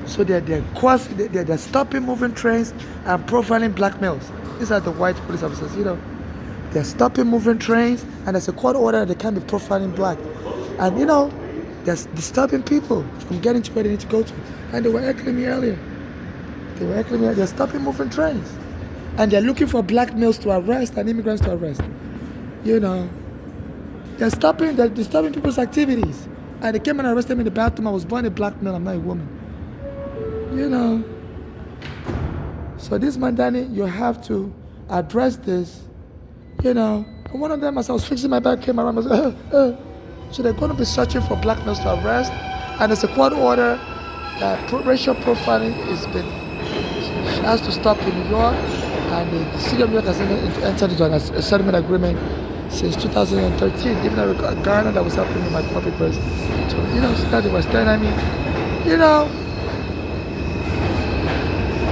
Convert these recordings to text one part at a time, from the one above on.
So they're stopping moving trains and profiling black males. These are the white police officers. They're stopping moving trains, and there's a court order they can't be profiling black. And they're disturbing people from getting to where they need to go to. And they were heckling me earlier. They're stopping moving trains. And they're looking for black males to arrest and immigrants to arrest. They're disturbing people's activities. And they came and arrested me in the bathroom. I was born a black male, I'm not a woman. So this man, Danny, you have to address this. And one of them, as I was fixing my back, came around and said, So they're going to be searching for black males to arrest. And there's a court order that racial profiling has to stop in New York. And the city of New York has entered into a settlement agreement since 2013. Even though Ghana that was helping me with my public press. So, so they were staring at me.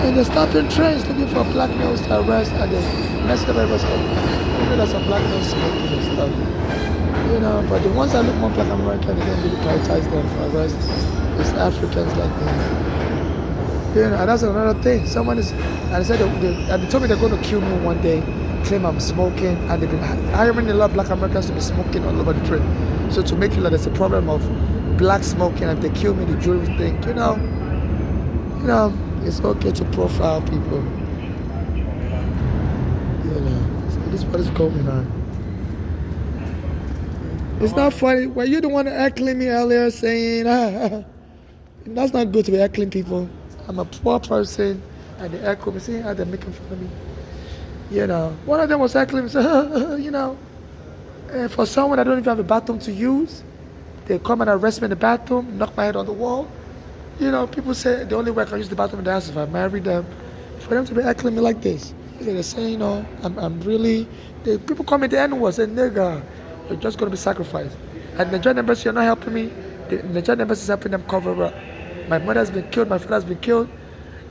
And they're stopping trains looking for black males to arrest, and they're messing up everyone's up. There's some black males smoking and stuff. But the ones that look more black American, they don't really prioritize them for arrest. It's Africans like me. And that's another thing. And they told me they're going to kill me one day, claim I'm smoking, and they've been hiring a lot of black Americans to be smoking all over the train. So to make it like there's a problem of black smoking, and if they kill me, the jury will think, it's okay to profile people. So this is what is going on. It's not funny. Well, you're the one heckling me earlier saying, that's not good to be heckling people. I'm a poor person, and they heckle me. See how they're making fun of me. One of them was heckling me, for someone I don't even have a bathroom to use, they come and arrest me in the bathroom, knock my head on the wall. People say the only way I can use the bathroom in the house is if I marry them. For them to be heckling me like this, they're saying, I'm really. People call me the N-word, say, nigga, you're just going to be sacrificed. And the Nigerian embassy, you're not helping me. The Nigerian embassy is helping them cover up. My mother has been killed, my father has been killed.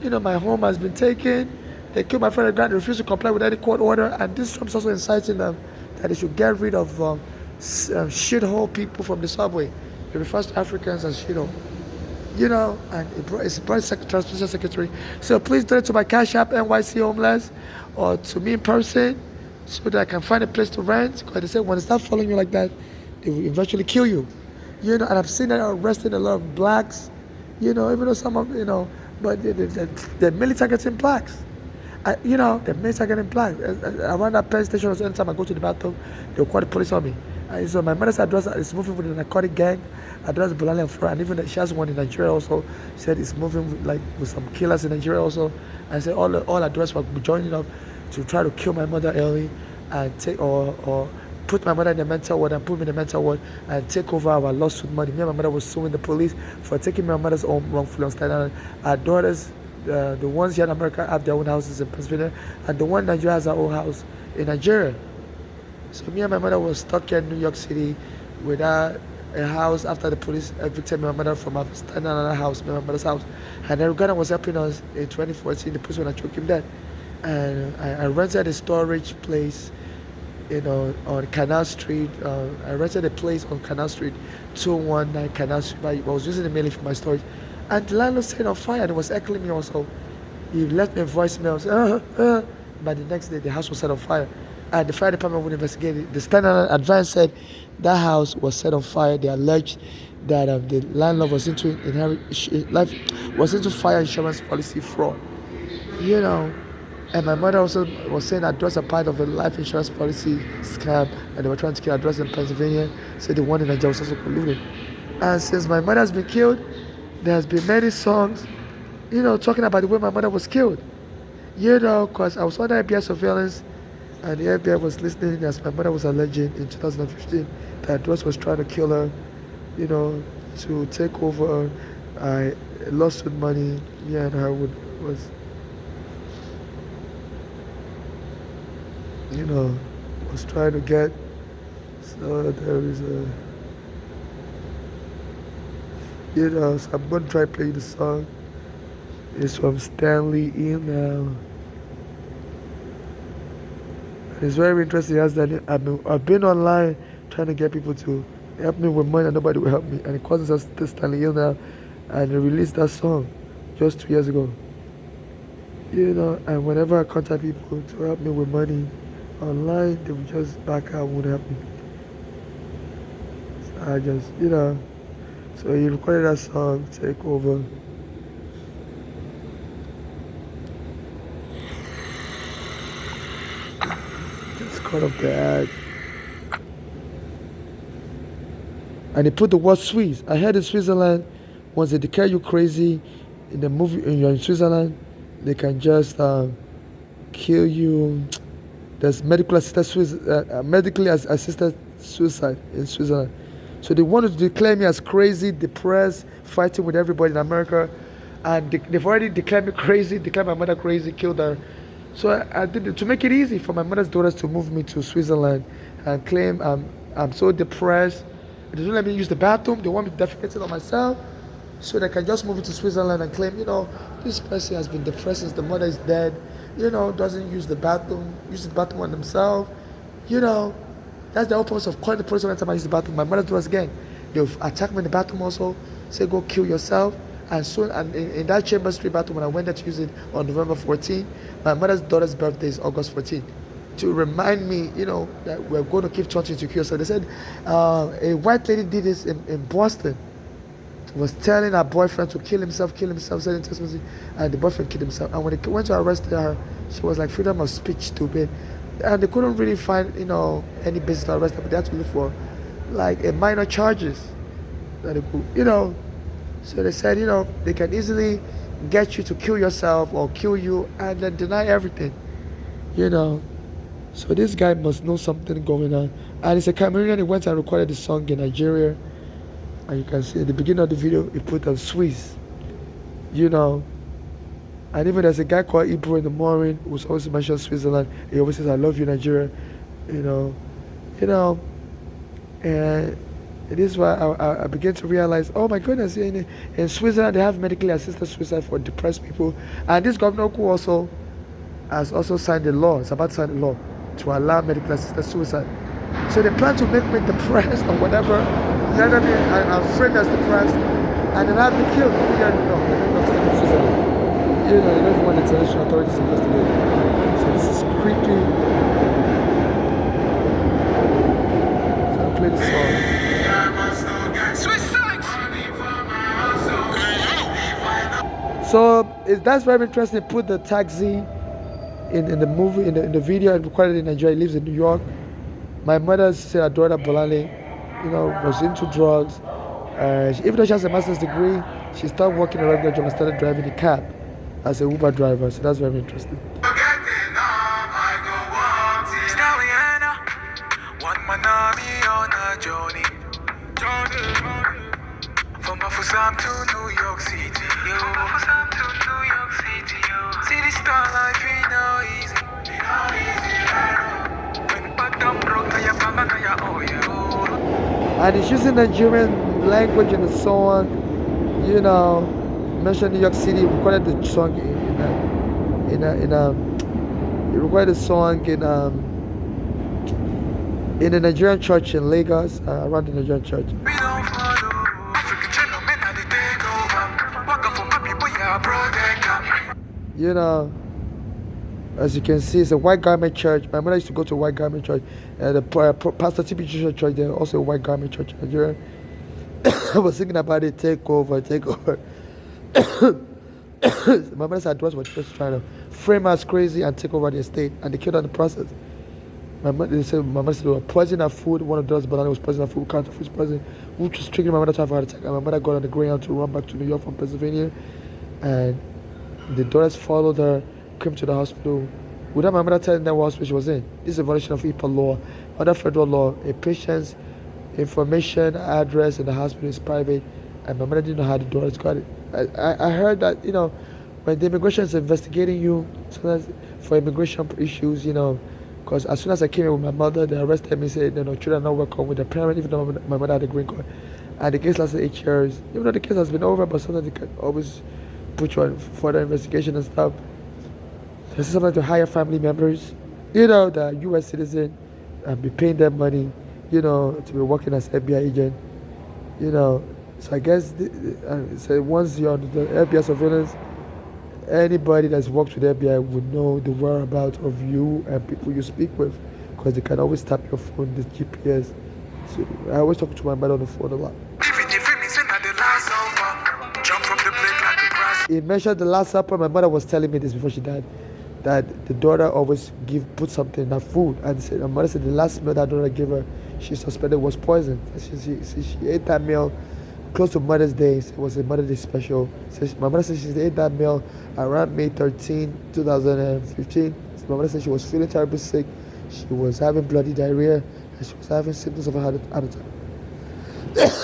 My home has been taken. They killed my father, they refused to comply with any court order. And this Trump's also inciting them that they should get rid of shithole people from the subway. It refers to Africans as shithole. And it's Transportation Secretary. So please donate to my Cash App, NYC Homeless, or to me in person, so that I can find a place to rent. Because they say when they start following you like that, they will eventually kill you. And I've seen them arresting a lot of blacks, even though some of, but they're mainly targeting blacks. They're mainly targeting blacks. Around that Penn station, anytime I go to the bathroom, they'll call the police on me. So my mother's address is moving with a narcotic gang, address Bulali and Flora, and even she has one in Nigeria also. Said it's moving with some killers in Nigeria also. I said all address were joining up to try to kill my mother early and take or put my mother in the mental ward and put me in the mental ward and take over our lawsuit money. Me and my mother was suing the police for taking my mother's home wrongfully on Staten Island. Our daughters, the ones here in America, have their own houses in Pennsylvania, and the one in Nigeria has her own house in Nigeria. So me and my mother was stuck here in New York City without a house after the police evicted my mother from our Staten Island house, my mother's house. And then Ghana was helping us in 2014, the police when I took him dead. And I rented a storage place, on Canal Street. I rented a place on Canal Street, 219 Canal Street. I was using the mailing for my storage. And the landlord set on fire and it was heckling me also. He left me voicemails. By the next day, the house was set on fire. And the fire department would investigate it. The Standard Advance said that house was set on fire. They alleged that the landlord was into fire insurance policy fraud. And my mother also was saying that was a part of a life insurance policy scam, and they were trying to kill address in Pennsylvania. So the one in Nigeria was also colluded. And since my mother has been killed, there has been many songs, talking about the way my mother was killed. Because I was under FBI surveillance. And the FBI was listening as my mother was alleging in 2015 that Dross was trying to kill her, to take over lawsuit money. Me and her was trying to get. So there is so I'm going to try to play the song. It's from Stanley Email. It's very interesting. I've been online trying to get people to help me with money, and nobody will help me. And it causes us to Stanley Hill now. and they released that song just 2 years ago. And whenever I contact people to help me with money online, they would just back out, won't help me. So I just, so he recorded that song, Take Over. Just cut up the ad. And he put the word Swiss. I heard in Switzerland, once they declare you crazy in the movie, and you're in Switzerland, they can just kill you. There's medically assisted suicide in Switzerland. So they wanted to declare me as crazy, depressed, fighting with everybody in America. And they've already declared me crazy, declared my mother crazy, killed her. So I did it to make it easy for my mother's daughters to move me to Switzerland and claim I'm so depressed. They don't let me use the bathroom. They want me to defecate it on myself. So they can just move me to Switzerland and claim, this person has been depressed since the mother is dead, doesn't use the bathroom on themselves. That's the whole purpose of calling the police every time I use the bathroom. My mother's daughters again, they'll attack me in the bathroom also, say go kill yourself. And soon, and in that Chamber Street bathroom, when I went there to use it on November 14, my mother's daughter's birthday is August 14. To remind me, that we're going to keep trying to kill. So they said a white lady did this in Boston. Was telling her boyfriend to kill himself, sending text message, and the boyfriend killed himself. And when they went to arrest her, she was like, freedom of speech, stupid. And they couldn't really find, any basis to arrest her, but they had to look for, like, a minor charges that they could, So they said, they can easily get you to kill yourself or kill you and then deny everything, So this guy must know something going on. And it's a Cameroonian. He went and recorded the song in Nigeria. And you can see at the beginning of the video, he put a Swiss, And even there's a guy called Ibro in the morning who's always mentioned Switzerland. He always says, I love you, Nigeria. And it is why I began to realize, oh my goodness, in Switzerland, they have medically assisted suicide for depressed people. And this governor who has also signed a law, is about to sign a law to allow medically assisted suicide. So they plan to make me depressed or whatever, let me I'm framed as depressed, and then I'll be killed here in New York. They don't even want the international authorities to investigate. So this is creepy. So I play the song. So that's very interesting. Put the taxi in the movie, in the video, and recorded in Nigeria. He lives in New York. My mother said her daughter Bolale, was into drugs. Even though she has a master's degree, she started working a regular job and started driving a cab as a Uber driver. So that's very interesting. From Bafusam to New York City, See the star life ain't no easy. And he's using Nigerian language in the song, mentioned New York City, recorded the song he recorded the song in a Nigerian church in Lagos, around the Nigerian church. As you can see, it's a white garment church. My mother used to go to a white garment church. The Pastor T.B. Church, they're also a white garment church in Nigeria. I was thinking about it, take over. My mother said was just trying to frame us crazy and take over the estate, and they killed her in the process. My mother said they were poisoning her food. One of the daughters, Banana, was poisoning her food, counter food poisoning, which was triggering my mother to have a heart attack. And my mother got on the Greyhound to run back to New York from Pennsylvania, and the daughters followed her, came to the hospital without my mother telling them what hospital she was in. This is a violation of HIPAA law, other federal law. A patient's information, address in the hospital is private, and my mother didn't know how the daughters got it. I heard that, when the immigration is investigating you, sometimes for immigration issues, because as soon as I came in with my mother, they arrested me and said, children are not welcome with their parents, even though my mother had a green card. And the case lasted 8 years. Even though the case has been over, but sometimes they can always put you on further investigation and stuff. So sometimes to hire family members, the U.S. citizen, and be paying them money, to be working as FBI agent, So I guess so once you're on the FBI surveillance, anybody that's worked with FBI would know the whereabouts of you and people you speak with, because they can always tap your phone, the GPS. So I always talk to my mother on the phone a lot. He mentioned the Last Supper. My mother was telling me this before she died, that the daughter always put something in her food, and my mother said the last meal that daughter gave her, she suspected was poison. She ate that meal close to Mother's Day. It was a Mother's Day special. So my mother said she ate that meal around May 13, 2015. So my mother said she was feeling terribly sick. She was having bloody diarrhea, and she was having symptoms of a heart attack.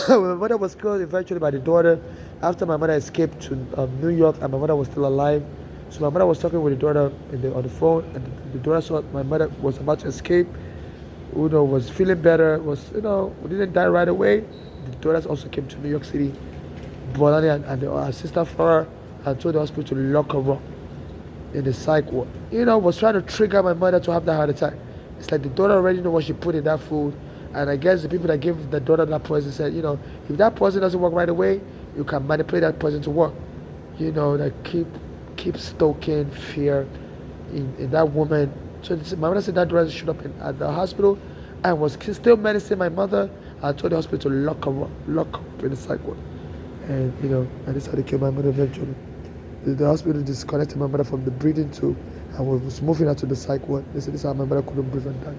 When my mother was killed eventually by the daughter, after my mother escaped to New York and my mother was still alive. So my mother was talking with the daughter on the phone, and the daughter saw my mother was about to escape, was feeling better, didn't die right away. The daughters also came to New York City, Bolani and her sister Flora, and told the hospital to lock her up in the psych ward. Was trying to trigger my mother to have that heart attack. It's like the daughter already know what she put in that food, and I guess the people that gave the daughter that poison said, if that poison doesn't work right away, you can manipulate that poison to work. That keep stoking fear in that woman. So my mother said that daughter showed up at the hospital and was still menacing my mother. I told the hospital to lock her up in the psych ward. And and that's how they killed my mother eventually. The hospital disconnected my mother from the breathing tube and was moving her to the psych ward. They said this is how my mother couldn't breathe and died.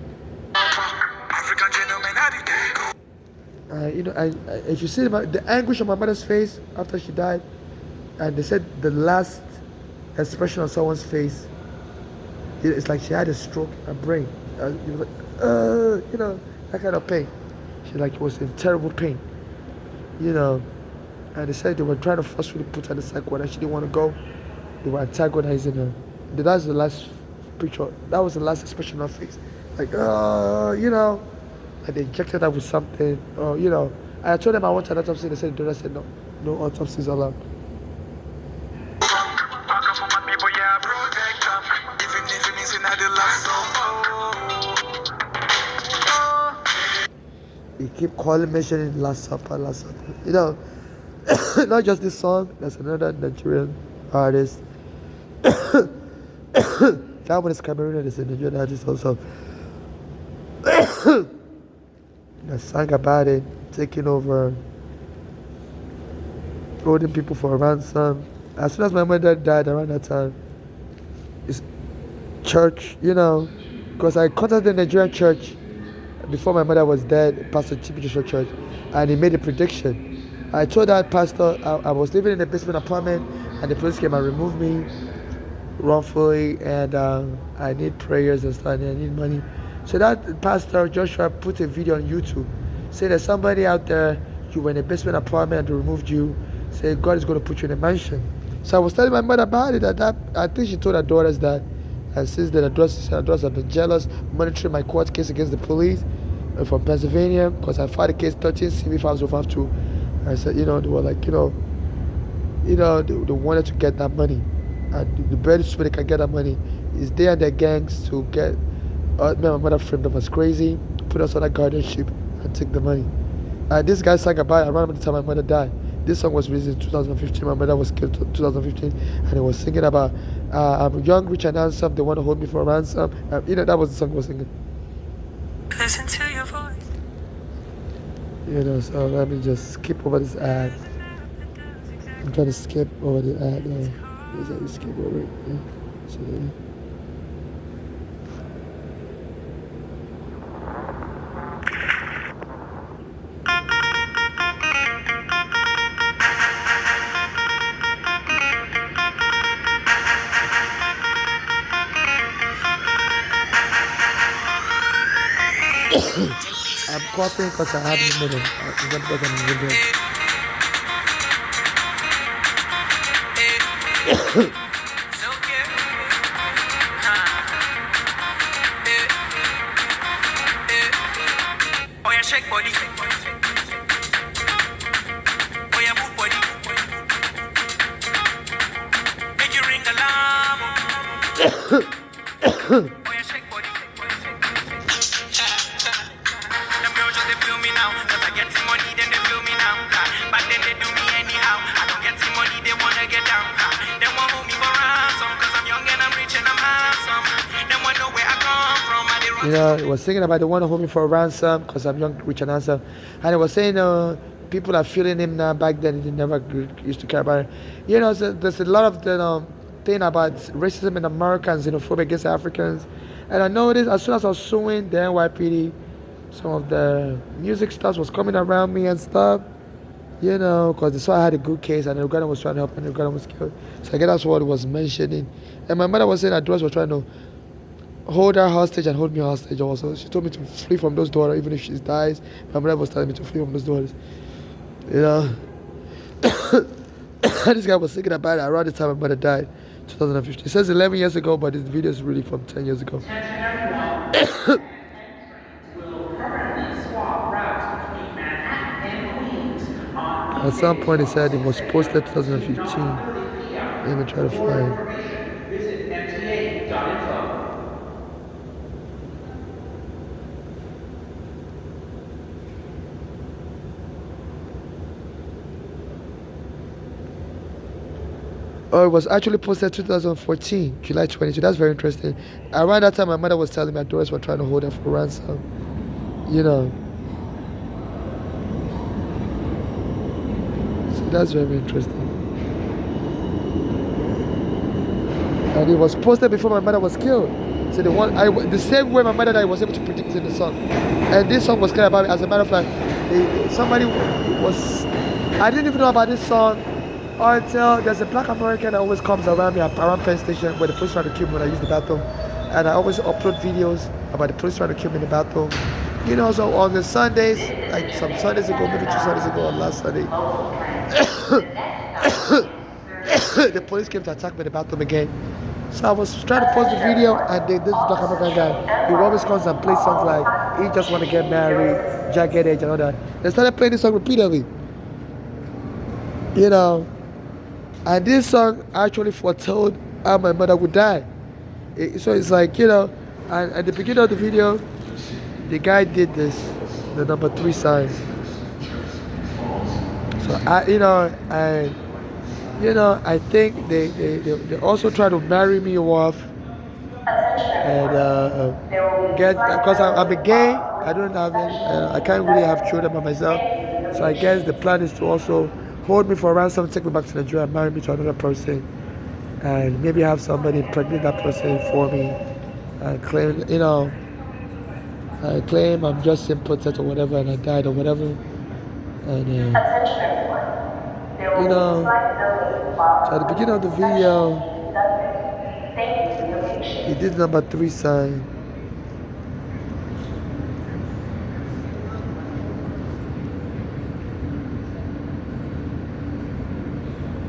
If you see the anguish on my mother's face after she died, and they said the last expression on someone's face, it's like she had a stroke in her brain. That kind of pain. She was in terrible pain. And they said they were trying to forcefully put her in the psych ward and she didn't want to go. They were antagonizing her. That's the last picture. That was the last expression on her face. And they injected her with something. I told them I want an autopsy. They said, the doctor said no. No autopsies allowed. He keep mentioning Last Supper. Not just this song. There's another Nigerian artist. That one is Cameroonian. There's a Nigerian artist also. That sang about it, taking over, holding people for ransom. As soon as my mother died around that time, it's church, because I contacted the Nigerian church before my mother was dead, Pastor Chibi Joshua Church, and he made a prediction. I told that pastor I was living in a basement apartment, and the police came and removed me wrongfully, and I need prayers and stuff, and I need money. So that Pastor Joshua put a video on YouTube saying there's somebody out there, you were in a basement apartment and they removed you, say God is going to put you in a mansion. So I was telling my mother about it, I think she told her daughters that, and since then her daughters have been jealous, monitoring my court case against the police from Pennsylvania, because I filed a case 13 CV5052. I said, they were like, they wanted to get that money. And the best way they can get that money is they and their gangs to get me and my mother framed up as crazy, put us on a guardianship, and take the money. This guy sang about it around the time my mother died. This song was released in 2015. My mother was killed in 2015, and he was singing about I'm young, rich, and handsome. They want to hold me for ransom. That was the song he was singing. Listen to your voice. So let me just skip over this ad. I'm trying to skip over the ad now. Just skip over it. Yeah. So, I'm coughing because I haven't made it. Because I'm in the Oh yeah, shake body. Oh yeah, move body. Make you ring alarm. Oh yeah, shake body. Them girls just they feel me now. Cause I get some money, then they feel me now. Back then they You know, it was singing about the one who hold me for a ransom because I'm young, rich, and handsome. And it was saying people are feeling him now. Back then, he never used to care about it. You know, so there's a lot of the thing about racism in America and xenophobia against Africans. And I noticed as soon as I was suing the NYPD, some of the music stars was coming around me and stuff. You know, because they saw I had a good case and the Ugandan was trying to help and the Ugandan was killed. So I guess that's what it was mentioning. And my mother was saying that Doris was trying to hold her hostage and hold me hostage also. She told me to flee from those daughters even if she dies. My mother was telling me to flee from those daughters. You know. This guy was thinking about it around the time my mother died, 2015. It says 11 years ago, but this video is really from 10 years ago. At some point it said it was posted 2015. Let me try to find. Visit mta.info. Oh, it was actually posted 2014, July 22. That's very interesting. Around that time, my mother was telling me that Doris were trying to hold her for ransom. You know. So that's very interesting. And it was posted before my mother was killed. So the same way my mother died was able to predict in the song. And this song was kind of about it. As a matter of fact, somebody was. I didn't even know about this song until there's a black American that always comes around me at around Penn Station where the police try to kill me when I use the bathroom. And I always upload videos about the police trying to kill me in the bathroom. You know, so on the Sundays, like some Sundays ago, maybe 2 Sundays ago or last Sunday, the police came to attack me in the bathroom again. So I was trying to post the video and this black American guy, he always comes and plays songs like He Just Want to Get Married, Jagged Edge and all that. They started playing this song repeatedly. You know, and this song actually foretold how my mother would die. So it's like, you know, and at the beginning of the video, the guy did this, the number 3 sign. So I think they also try to marry me off and get, because I'm a gay. I don't have any, I can't really have children by myself. So I guess the plan is to also hold me for ransom, take me back to Nigeria, marry me to another person, and maybe have somebody impregnate that person for me, and claim, I claim I'm just impotent or whatever, and I died or whatever, and so at the beginning of the video, he did number 3 sign.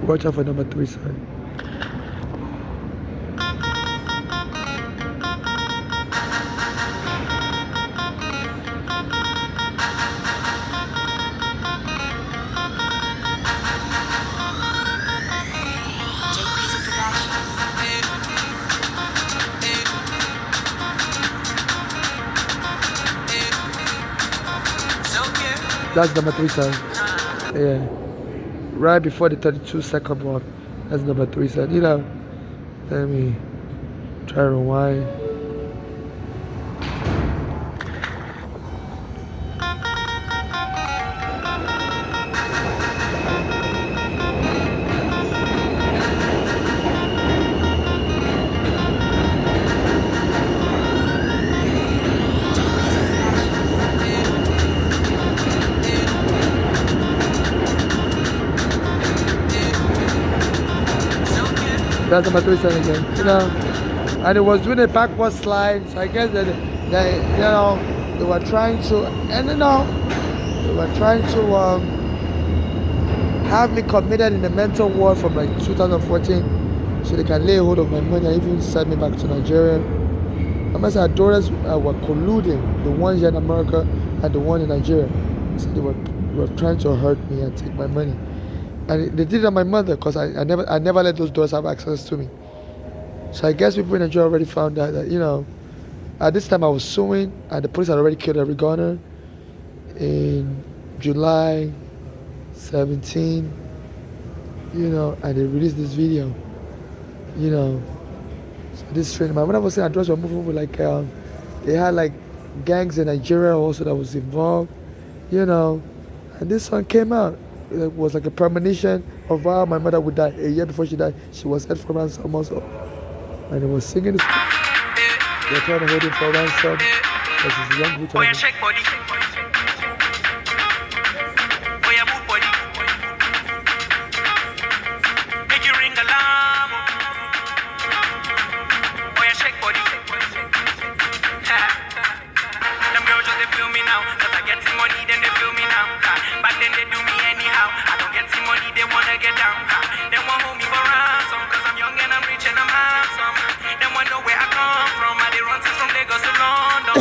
Watch out for number 3 sign. That's number 3 sign. Yeah. Right before the 32-second mark. That's number 3 sign. Let me try to rewind. That's number 3 sign again. And it was doing a backward slide. So I guess that they were trying to, they were trying to have me committed in a mental ward from like 2014, so they can lay hold of my money and even send me back to Nigeria. I must say, our daughters were colluding, the ones here in America and the one in Nigeria. So they were trying to hurt me and take my money. And they did it on my mother because I never let those daughters have access to me. So I guess people in Nigeria already found out that, at this time I was suing and the police had already killed every gunner in July 17, and they released this video, So this train, my mother was saying our daughters were moving with like, They had like gangs in Nigeria also that was involved, you know. And this song came out. It was like a premonition of how my mother would die. A year before she died, she was held for ransom also. And it was singing this. They're trying to hold him for ransom. Because he's young. Oh, yeah, shake body. Oh, yeah, move body. Make you ring alarm. Oh, yeah, shake body. Them girls just they feel me now. Cause I get some money, then they feel me now. Back then they do me anyhow. I don't get some money, they wanna get down. They want hold me for ransom. Cause I'm young and I'm rich and I'm handsome. They want know where I come from. I they run since from Lagos to London.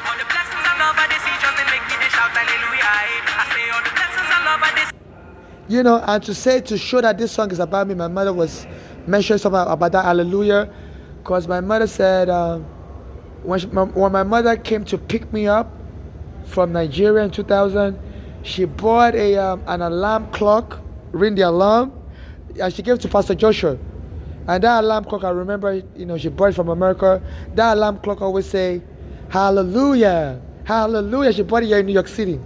All the blessings and love I they see just they make me they shout hallelujah. I say all the blessings and love I they see. You know, and to show that this song is about me, my mother was mentioning something about that hallelujah. Because my mother said, when my mother came to pick me up from Nigeria in 2000, she bought an alarm clock, ring the alarm, and she gave it to Pastor Joshua. And that alarm clock, I remember, she bought it from America. That alarm clock always say, hallelujah, hallelujah. She bought it here in New York City.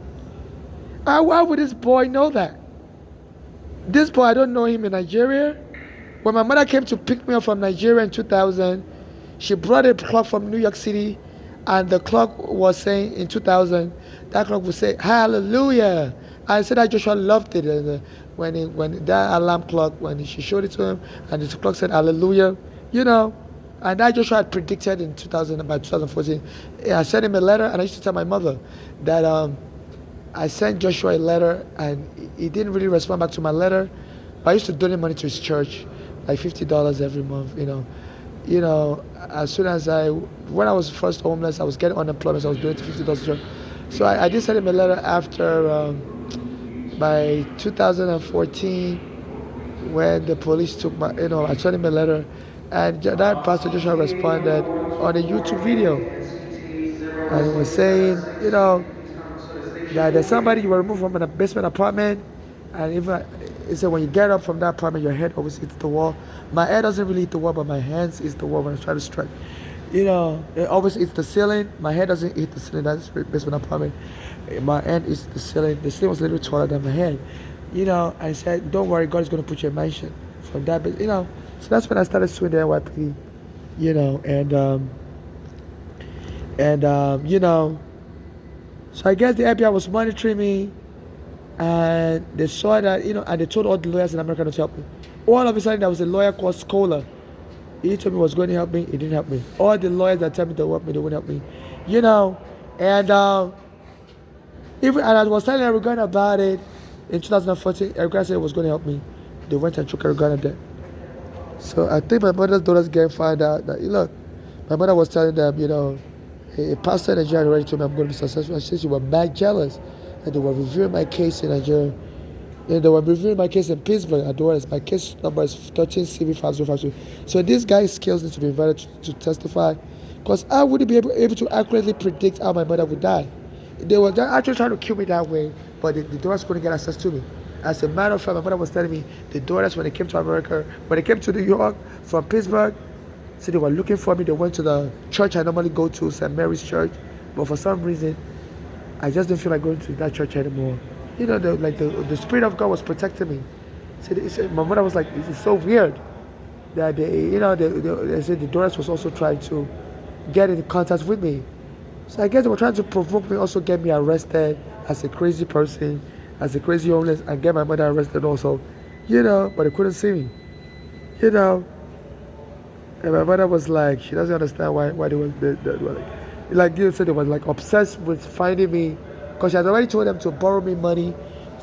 Why would this boy know that? This boy, I don't know him in Nigeria. When my mother came to pick me up from Nigeria in 2000, she brought a clock from New York City, and the clock was saying in 2000, that clock would say, hallelujah. I said that Joshua loved it. And when that alarm clock, when she showed it to him, and the clock said, hallelujah, and that Joshua had predicted in 2000, by 2014. I sent him a letter, and I used to tell my mother that I sent Joshua a letter, and he didn't really respond back to my letter. But I used to donate money to his church, like $50 every month, as soon as when I was first homeless, I was getting unemployment, so I was donating $50 to church. So I did send him a letter after, by 2014, when the police took my, I sent him a letter, and that Pastor Joshua responded on a YouTube video, and he was saying, that there's somebody you were removed from a basement apartment, and even he said when you get up from that apartment, your head always hits the wall. My head doesn't really hit the wall, but my hands hits the wall when I try to strike. It always hits the ceiling. My head doesn't hit the ceiling. That's basement apartment. My hand is the ceiling. The ceiling was a little taller than my head. I said, don't worry, God is going to put you in mansion from that. But so that's when I started suing the NYPD. So I guess the FBI was monitoring me, and they saw that, and they told all the lawyers in America not to help me. All of a sudden, there was a lawyer called Scholar. He told me he was going to help me. He didn't help me. All the lawyers that tell me to help me, they wouldn't help me. And I was telling Eric about it in 2014. Eric said he was going to help me. They went and took Eric dead. So I think my mother's daughters again find out that, look, my mother was telling them, a pastor in Nigeria already told me I'm going to be successful. She said she was mad jealous. And they were reviewing my case in Nigeria. They were reviewing my case in Pittsburgh. My case number is 13CV5052. So this guy's skills need to be invited to testify, because I wouldn't be able to accurately predict how my mother would die. They're actually trying to kill me that way, but the daughters couldn't get access to me. As a matter of fact, my mother was telling me the daughters, when they came to America, when they came to New York from Pittsburgh, so they were looking for me. They went to the church I normally go to, St. Mary's Church, but for some reason, I just didn't feel like going to that church anymore. The Spirit of God was protecting me. So my mother was like, it's so weird that they said the daughters was also trying to get in contact with me. So I guess they were trying to provoke me, also get me arrested as a crazy person, as a crazy homeless, and get my mother arrested also, but they couldn't see me, And my mother was like, she doesn't understand why they were like you said, they were like obsessed with finding me, because she had already told them to borrow me money,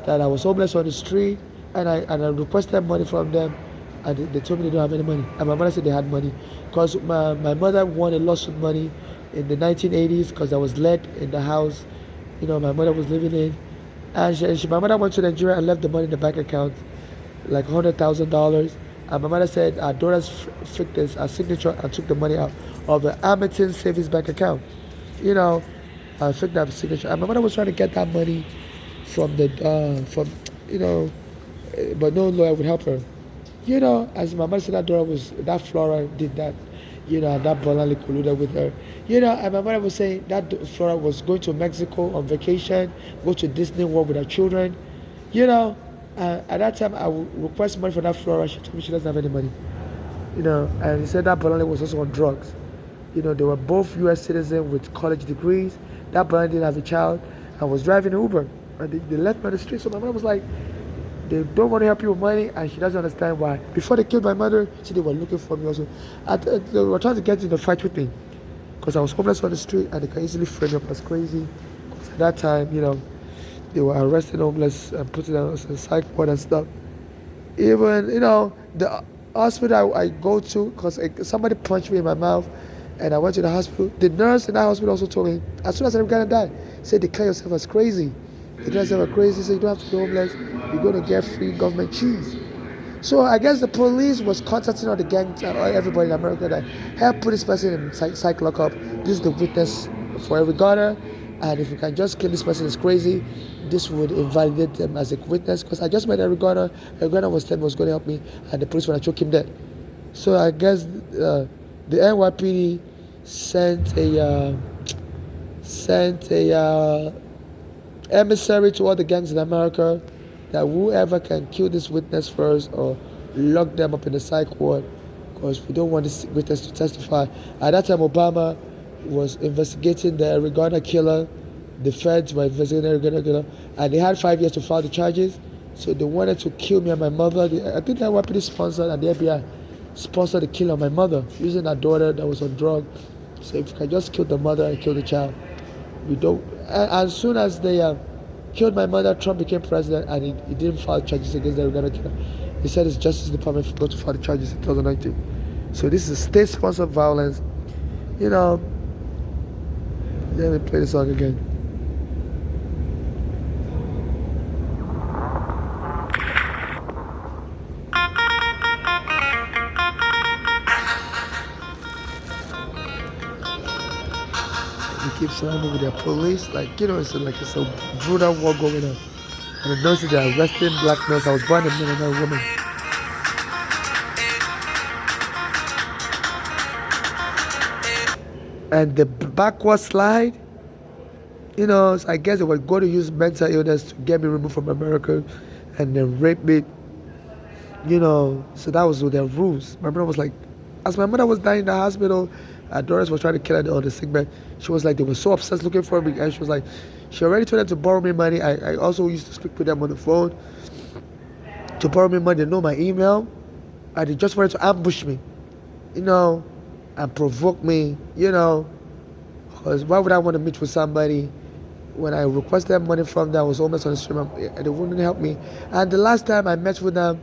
that I was homeless on the street, and I requested money from them, and they told me they don't have any money. And my mother said they had money, because my mother won a lawsuit money in the 1980s, because I was lead in the house, my mother was living in, and my mother went to Nigeria and left the money in the bank account, like $100,000. And my mother said our daughters flicked a signature and took the money out of the Hamilton savings bank account. I flicked that signature. And my mother was trying to get that money from but no lawyer would help her. As my mother said, that Flora did that. And that Bolali colluded with her. And my mother was saying that Flora was going to Mexico on vacation, go to Disney World with her children. You know, at that time I would request money for that Flora. She told me she doesn't have any money. And he said that Bolali was also on drugs. They were both U.S. citizens with college degrees. That Bolali didn't have a child and was driving an Uber. And they left me on the street. So my mother was like, they don't want to help you with money, and she doesn't understand why. Before they killed my mother, see, they were looking for me also. They were trying to get in a fight with me because I was homeless on the street, and they can easily frame me up as crazy. Because at that time, they were arresting homeless and putting them on a psych ward and stuff. Even, the hospital I go to, because somebody punched me in my mouth, and I went to the hospital. The nurse in that hospital also told me, as soon as I'm gonna die, say declare yourself as crazy. Declare yourself as crazy, so you don't have to be homeless. You're gonna get free government cheese. So I guess the police was contacting all the gangs and everybody in America that help put this person in psych lockup. This is the witness for every gunner, and if you can just kill this person is crazy, this would invalidate them as a witness. Because I just met Eric Garner. Eric Garner was telling me was going to help me, and the police want to choke him dead. So I guess the NYPD sent a emissary to all the gangs in America that whoever can kill this witness first or lock them up in the psych ward, because we don't want this witness to testify. At that time, Obama was investigating the Eric Garner killer. The feds were investigating the Eric Garner killer, and they had 5 years to file the charges. So they wanted to kill me and my mother. I think the NYPD sponsored, and the FBI sponsored the killing of my mother using her daughter that was on drugs. So if you can just kill the mother and kill the child, we don't. As soon as they killed my mother, Trump became president, and he didn't file charges against the Uganda killer. He said his Justice Department forgot to file the charges in 2019. So this is state-sponsored violence. Let me play the song again. They keep surrounding with their police, it's a brutal war going on. And the nurses, they are arresting black nurse. I was born a man and not a woman. And the backward slide, so I guess they were going to use mental illness to get me removed from America and then rape me. So that was their rules. My brother was like, as my mother was dying in the hospital, Doris was trying to kill her on the sick bed. She was like, they were so obsessed looking for me, and she was like, she already told them to borrow me money. I also used to speak with them on the phone to borrow me money. They know my email, and they just wanted to ambush me, and provoke me, because why would I want to meet with somebody when I requested money from them? I was homeless on the street, and they wouldn't help me. And the last time I met with them,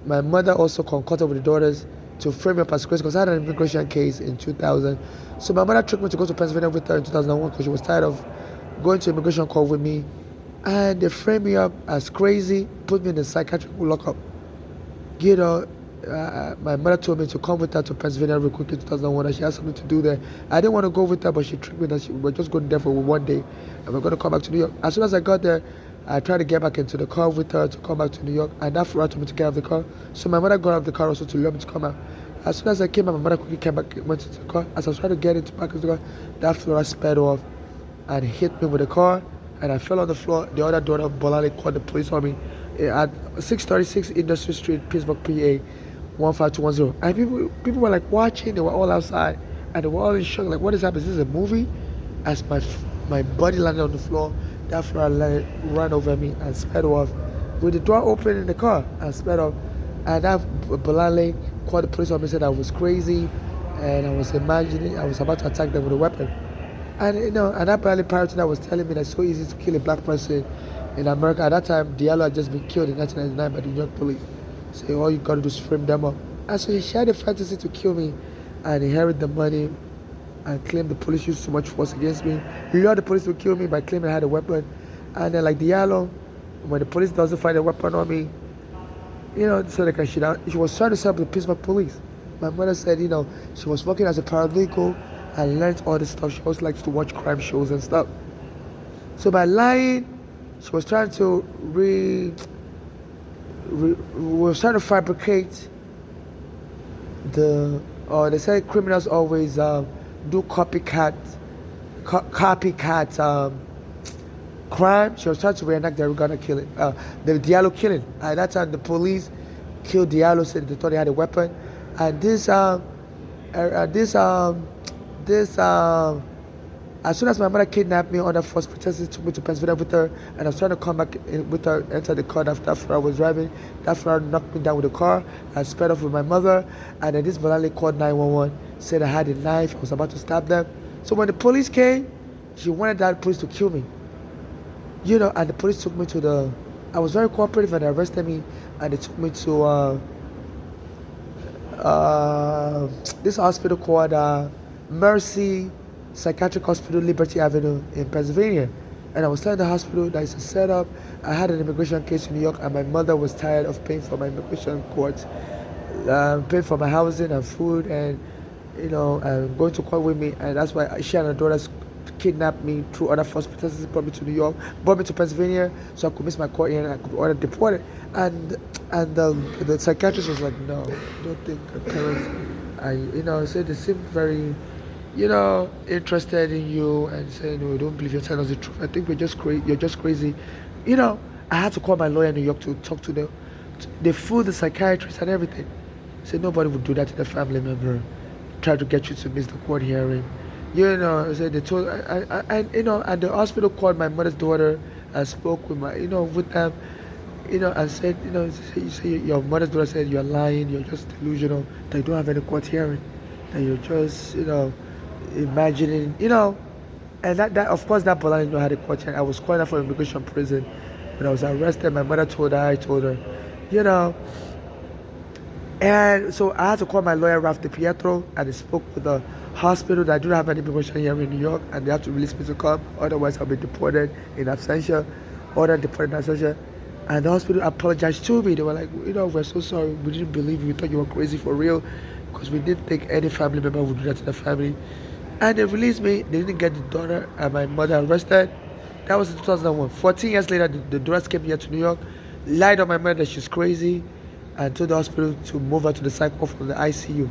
my mother also concocted with the daughters to frame me up as crazy because I had an immigration case in 2000. So my mother tricked me to go to Pennsylvania with her in 2001 because she was tired of going to immigration court with me. And they framed me up as crazy, put me in a psychiatric lockup. My mother told me to come with her to Pennsylvania real quick in 2001, and she had something to do there. I didn't want to go with her, but she tricked me that we were just going there for one day, and we're going to come back to New York. As soon as I got there, I tried to get back into the car with her to come back to New York, and that Flora told me to get out of the car. So my mother got out of the car also to let me to come out. As soon as I came out, my mother quickly came back, went into the car. As I was trying to get back into the car, that Flora sped off and hit me with the car, and I fell on the floor. The other daughter of Bolali called the police on me at 636 Industry Street, Pittsburgh, PA, 15210. And people were like watching. They were all outside, and they were all in shock. Like, what is happening? Is this a movie? As my body landed on the floor, that Flora ran over me and sped off with the door open in the car and sped off. And that Bolali called the police on me, said I was crazy, and I was about to attack them with a weapon. And and that Bolali pirate that was telling me that it's so easy to kill a black person in America. At that time, Diallo had just been killed in 1999 by the New York police. So all you gotta do is frame them up. And so he shared a fantasy to kill me and inherit the money and claim the police used too much force against me. He lured the police to kill me by claiming I had a weapon. And then like Diallo, when the police doesn't find a weapon on me, so they can shit out. She was trying to set up the Pittsburgh police. My mother said, she was working as a paralegal and learned all this stuff. She also likes to watch crime shows and stuff. So by lying, she was trying to was trying to fabricate the Or they say criminals always do copycat crime. She was trying to reenact the Uganda killing, the Diallo killing. At that time, the police killed Diallo, said they thought he had a weapon, and this this as soon as my mother kidnapped me under false pretenses, took me to Pennsylvania with her, and I was trying to come back with her, enter the car after that I was driving. That Ferrari knocked me down with the car. I sped off with my mother, and then this Balali called 911, said I had a knife, I was about to stab them. So when the police came, she wanted that police to kill me. And the police took me to I was very cooperative, and they arrested me, and they took me to this hospital called Mercy Psychiatric Hospital, Liberty Avenue in Pennsylvania. And I was telling the hospital that it's a setup. I had an immigration case in New York, and my mother was tired of paying for my immigration court, paying for my housing and food, and going to court with me. And that's why she and her daughters kidnapped me through other false pretenses, brought me to New York, brought me to Pennsylvania, so I could miss my court hearing and I could order deported. And the psychiatrist was like, no, I don't think her parents, said they seemed very, interested in you, and saying, no, we don't believe you're telling us the truth. I think you're just crazy. I had to call my lawyer in New York to talk to them. They fooled the psychiatrist and everything. Said nobody would do that to their family member, try to get you to miss the court hearing. Said they told, and the hospital called my mother's daughter and spoke with with them, and said, you say your mother's daughter said you're lying, you're just delusional, that you don't have any court hearing, that you're just, imagining, and that of course that Bolani didn't know how the court hearing. I was calling her for immigration prison. When I was arrested, my mother told her, I told her, and so I had to call my lawyer, Ralph DiPietro, and he spoke with the hospital that I do not have any immigration here in New York, and they have to release me to come, otherwise I'll be deported in absentia, deported in absentia. And the hospital apologized to me. They were like, we're so sorry, we didn't believe you, we thought you were crazy for real, because we didn't think any family member would do that to the family. And they released me. They didn't get the daughter and my mother arrested. That was in 2001. 14 years later, the daughters came here to New York, lied on my mother that she's crazy, and told the hospital to move her to the psych ward from the ICU.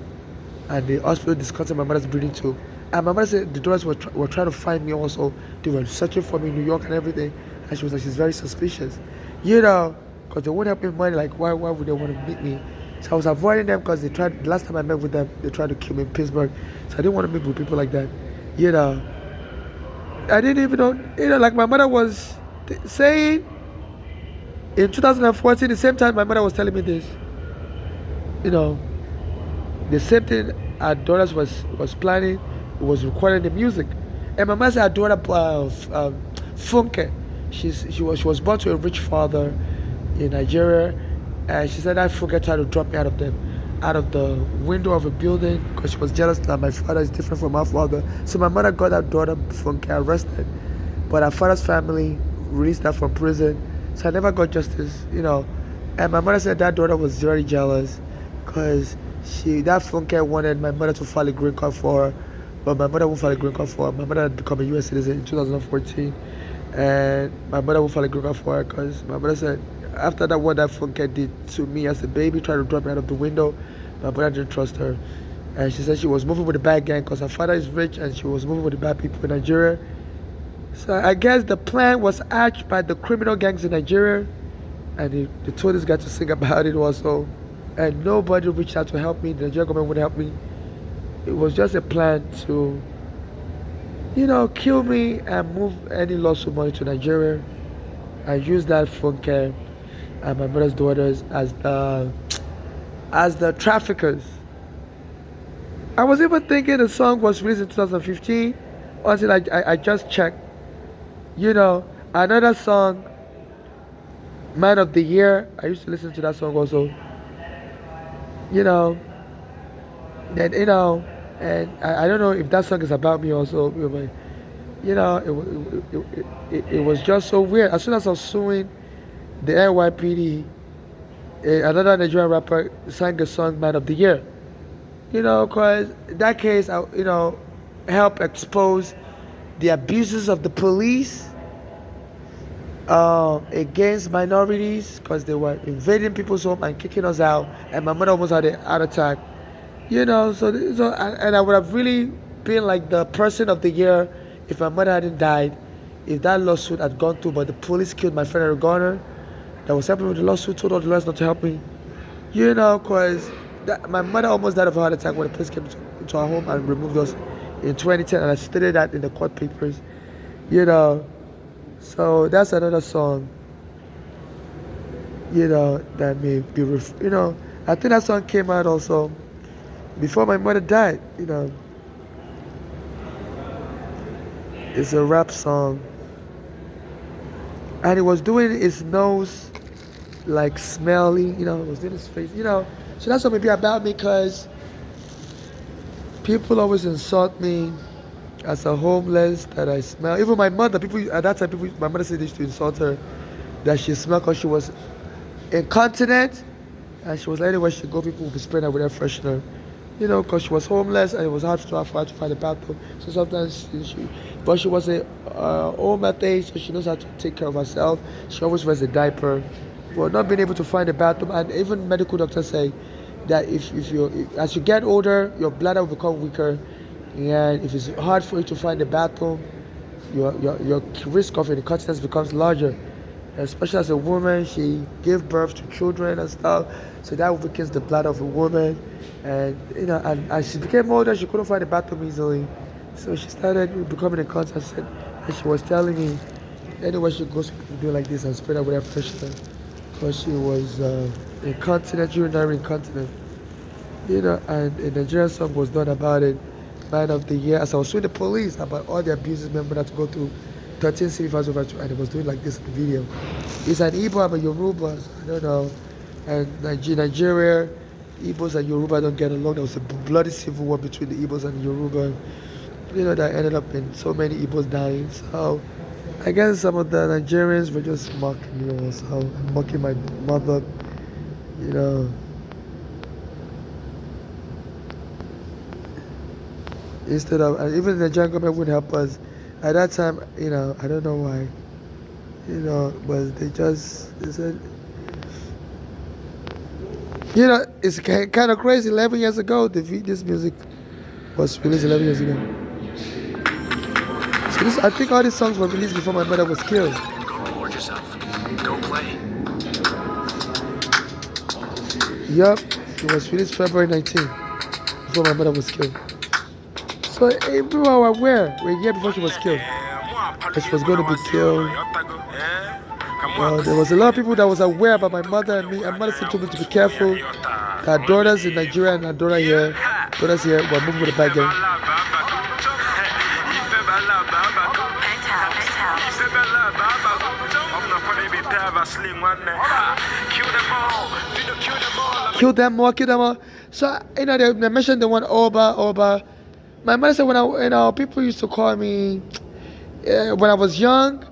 And the hospital discounted my mother's breathing tube. And my mother said the daughters were trying to find me also. They were searching for me in New York and everything. And she was like, she's very suspicious. Because they wouldn't help me money. Like, why would they want to meet me? So I was avoiding them because the last time I met with them, they tried to kill me in Pittsburgh. So I didn't want to meet with people like that. I didn't even know, like my mother was saying in 2014, the same time my mother was telling me this, the same thing our daughters was planning, was recording the music. And my mother said her daughter, Funke, she was born to a rich father in Nigeria, and she said that Funke tried to drop me out of the window of a building because she was jealous that my father is different from her father. So my mother got her daughter Funke arrested, but her father's family released her from prison. So I never got justice, And my mother said that daughter was very jealous because that Funke wanted my mother to file a green card for her, but my mother won't file a green card for her. My mother had become a U.S. citizen in 2014, and my mother won't file a green card for her because my mother said after that what that Funke did to me as a baby, tried to drop me out of the window, my mother didn't trust her. And she said she was moving with a bad gang because her father is rich and she was moving with the bad people in Nigeria. So I guess the plan was hatched by the criminal gangs in Nigeria, and they told this guy to sing about it also. And nobody reached out to help me. The Nigerian government wouldn't help me. It was just a plan to, kill me and move any lawsuit money to Nigeria. I used that Funke and my mother's daughters as the traffickers. I was even thinking the song was released in 2015 until I just checked. Another song, Man of the Year. I used to listen to that song also. And and I don't know if that song is about me also, but it was just so weird. As soon as I was suing the NYPD, another Nigerian rapper sang a song "Man of the Year." Because that case, helped expose the abuses of the police against minorities, because they were invading people's home and kicking us out. And my mother almost had a heart attack And I would have really been like the person of the year if my mother hadn't died, if that lawsuit had gone through, but the police killed my friend Eric Garner that was helping with the lawsuit, told all the lawyers not to help me. Because my mother almost died of a heart attack when the police came to our home and removed us in 2010, and I stated that in the court papers. You know, so that's another song. That may be, I think that song came out also before my mother died. It's a rap song, and he was doing his nose like smelly. It was in his face. So that's what maybe about me, because people always insult me as a homeless, that I smell. Even my mother, people at that time, my mother said they used to insult her that she smelled because she was incontinent, and she was like, anywhere she go, people would be spraying her with air freshener. Because she was homeless and it was hard for her to find a bathroom. So sometimes but she was a old at age, so she knows how to take care of herself. She always wears a diaper. But not being able to find a bathroom, and even medical doctors say that as you get older, your bladder will become weaker, and if it's hard for you to find a bathroom, your risk of incontinence becomes larger. Especially as a woman, she gave birth to children and stuff, so that weakens the bladder of a woman. And as she became older, she couldn't find a bathroom easily, so she started becoming incontinent. And she was telling me anywhere she goes, she do like this and spread her with air freshener, because she was incontinent, urinary incontinent. And a Nigerian song was done about it, Man of the Year, as I was suing the police about all the abuses member that to go through 13 civil fights over, and it was doing like this in the video. It's an Igbo, I'm a Yoruba, I don't know. And Nigeria, Igbos and Yoruba don't get along. There was a bloody civil war between the Igbos and the Yoruba. That ended up in so many Igbos dying. So I guess some of the Nigerians were just mocking me also, mocking my mother, Instead of, and even the Nigerian government wouldn't help us. At that time, I don't know why, but they said, it's kind of crazy. 11 years ago, this music was released 11 years ago. So I think all these songs were released before my mother was killed. Don't play. Yup, it was released February 19th, before my mother was killed. So people were aware a year before she was killed that she was going to be killed. There was a lot of people that was aware about my mother and me. And mother said to me to be careful. Her daughters in Nigeria and her daughters here were moving with a bad gang. Kill them all. So they mentioned the one Oba. My mother said when people used to call me when I was young.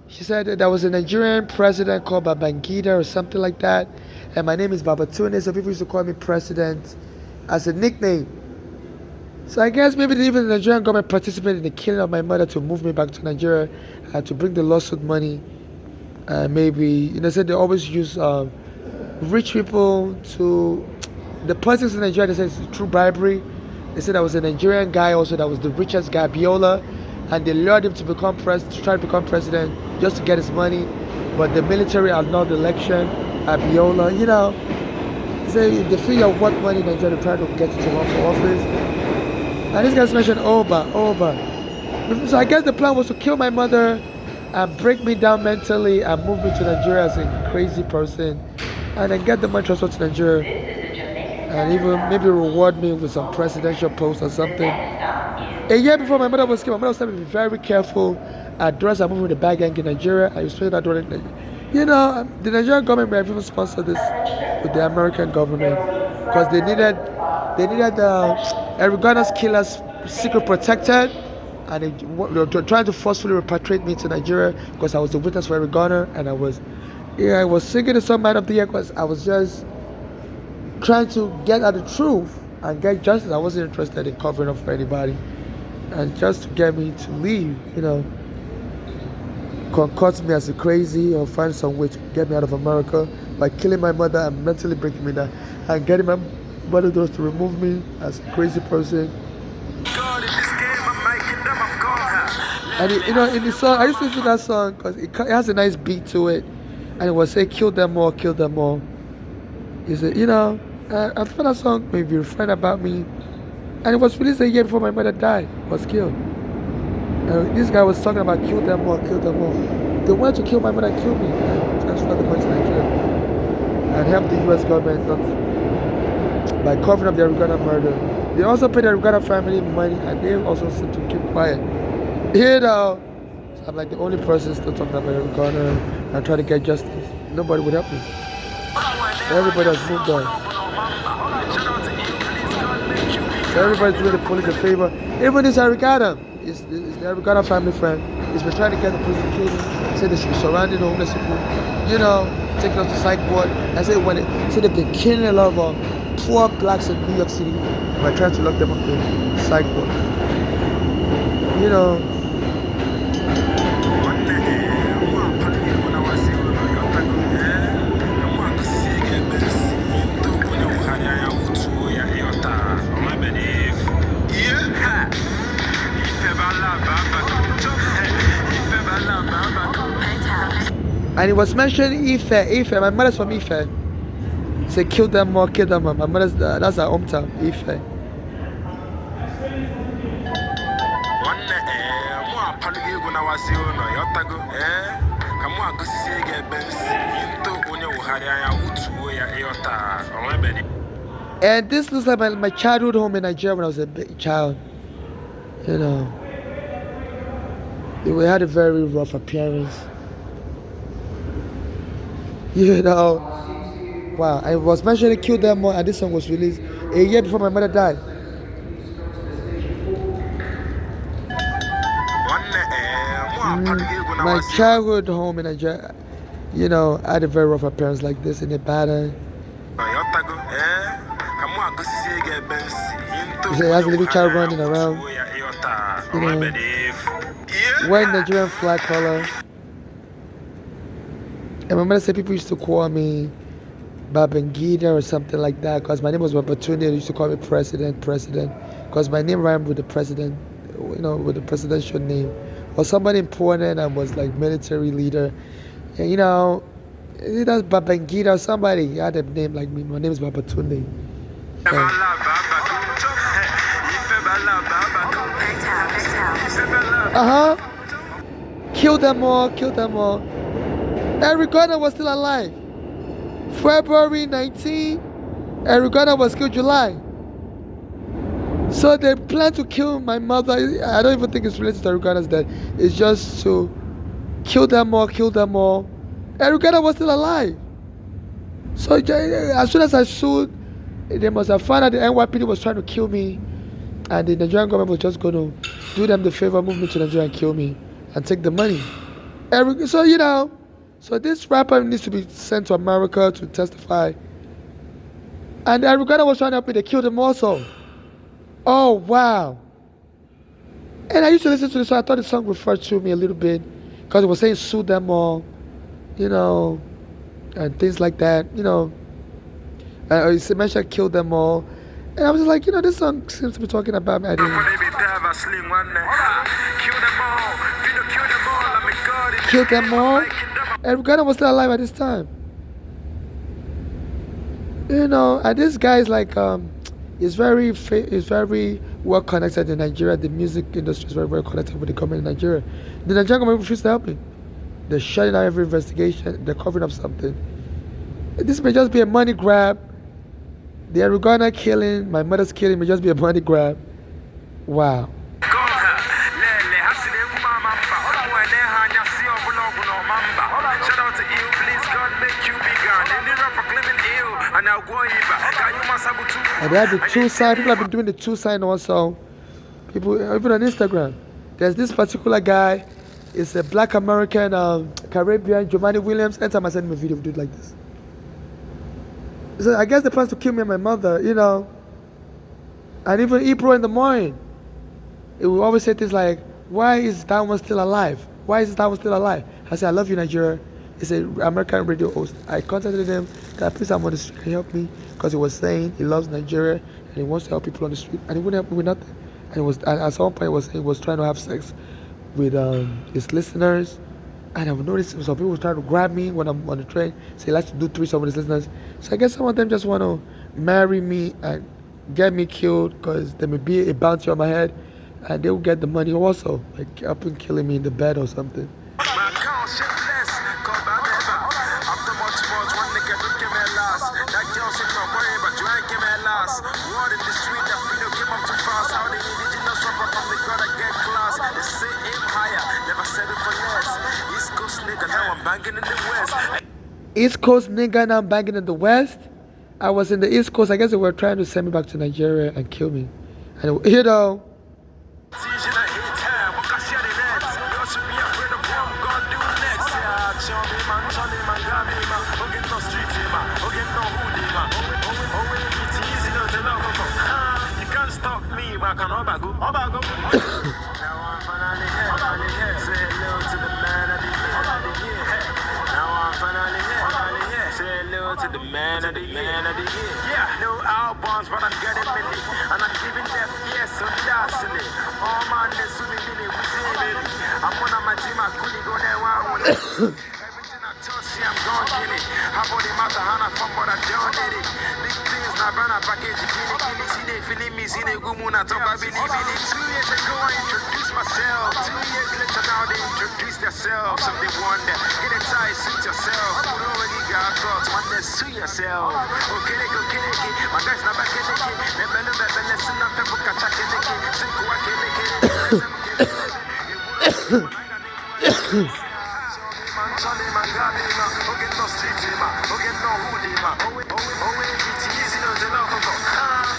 She said that there was a Nigerian president called Babangida or something like that, and my name is Babatunde, so people used to call me president as a nickname. So I guess maybe even the Nigerian government participated in the killing of my mother to move me back to Nigeria and to bring the lawsuit money. Maybe said they always use rich people to the politics in Nigeria. They said it's through bribery. They said there was a Nigerian guy also that was the richest guy, Biola, and they lured him to try to become president just to get his money. But the military annulled the election at Biola. Say they figure out what money Nigeria tried to get to run for office. And this guy's mentioned Oba. So I guess the plan was to kill my mother and break me down mentally and move me to Nigeria as a crazy person, and then get the money transferred to Nigeria. And even maybe reward me with some presidential post or something. A year before my mother was killed, my mother was telling me to be very careful. Address, I'm moving with the bad gang in Nigeria. I was saying that during, the Nigerian government may have even sponsored this with the American government, because they needed Eric Garner's killers secret protected, and they were trying to forcefully repatriate me to Nigeria because I was the witness for Eric Garner, and I was singing the song Man of the Year because I was just trying to get at the truth and get justice. I wasn't interested in covering up for anybody. And just to get me to leave, concuss me as a crazy, or find some way to get me out of America by killing my mother and mentally breaking me down and getting my wanted those to remove me as a crazy person. And in the song, I used to listen to that song because it has a nice beat to it, and it was say kill them all, kill them all. He said, I found that song maybe a friend about me, and it was released a year before my mother died, was killed. And this guy was talking about kill them all, kill them all. They wanted to kill my mother, kill me, and transfer the money to Nigeria, and help the U.S. government by covering up the Arugana murder. They also paid the Arugana family money, and they also said to keep quiet. So I'm like the only person still talking about Arugana and trying to get justice. Nobody would help me. Everybody has moved on. So everybody's doing the police a favor. Even this Arugana is the Arugana family friend. He's been trying to get the police to kill me. Said they should be surrounding the homeless people, taking us to psych ward. I said they've been killing a lot of poor blacks in New York City by trying to lock them up in psych ward. And it was mentioned Ife. My mother's from Ife. Say kill them all, kill them all. My mother's that's our hometown, Ife. And this looks like my childhood home in Nigeria when I was a big child. We had a very rough appearance. Wow, I was mentioning kill them all, and this song was released a year before my mother died. My childhood home in Nigeria, I had a very rough appearance like this in Ibadan. It has a little child running around, wearing Nigerian flag color. And my mother said people used to call me Babangida or something like that because my name was Babatunde. They used to call me President, because my name rhymed with the president, with the presidential name. Or somebody important and was like military leader. And that's Babangida or somebody had a name like me. My name is Babatunde. Kill them all. Arugana was still alive. February 19, Arugana was killed July. So they plan to kill my mother. I don't even think it's related to Arugana's death. It's just to kill them all. Arugana was still alive. So as soon as I sued, they must have found out the NYPD was trying to kill me, and the Nigerian government was just going to do them the favor, move me to Nigeria and kill me and take the money. So this rapper needs to be sent to America to testify. And Arugana was trying to help me. They killed him also. Oh, wow. And I used to listen to this song. I thought the song referred to me a little bit because it was saying sue them all, and things like that, It mentioned kill them all. And I was just like, this song seems to be talking about me. I didn't. Kill them all. Arugana was still alive at this time. And this guy is like, is very well connected in Nigeria. The music industry is very, very connected with the government in Nigeria. The Nigerian government refused to help me. They're shutting down every investigation. They're covering up something. This may just be a money grab. The Arugana killing, my mother's killing may just be a money grab. Wow. And they have the true sign. People have been doing the true sign also. People, even on Instagram. There's this particular guy. It's a black American Caribbean, Jomani Williams. Anytime I send him a video, we do it like this. So I guess they plan to kill me and my mother, And even April in the morning, it will always say things like, why is that one still alive? I say, I love you, Nigeria. It's a American radio host. I contacted him. That please I'm on the street. Can you help me? Because he was saying he loves Nigeria and he wants to help people on the street, and he wouldn't help me with nothing. And at some point he was trying to have sex with his listeners. And I've noticed some people trying to grab me when I'm on the train. Say he likes to do threesome with his listeners. So I guess some of them just want to marry me and get me killed because there may be a bounty on my head, and they will get the money also, like up and killing me in the bed or something. East Coast nigga, now I'm banging in the West. I was in the East Coast. I guess they were trying to send me back to Nigeria and kill me. And you know. To the man of the year. Yeah, no albums, but I'm getting million. And I'm giving them yes, so that's it. All man, there's so many million. I'm one of my team, I couldn't go there one. Everything I touch, see, I'm gonna kill it. How about the matter, Hana, from what I done it. Big things, now, Bana package, kill it. See, they feeling me, see, they go moon, I talk, I believe in it. 2 years ago, I introduced myself. 2 years later, now they introduce themselves. So they wonder, get a tie, suit yourself. One day sue yourself. Okay, my guys never get it. Never listen up and book a check in it. Simple, I can make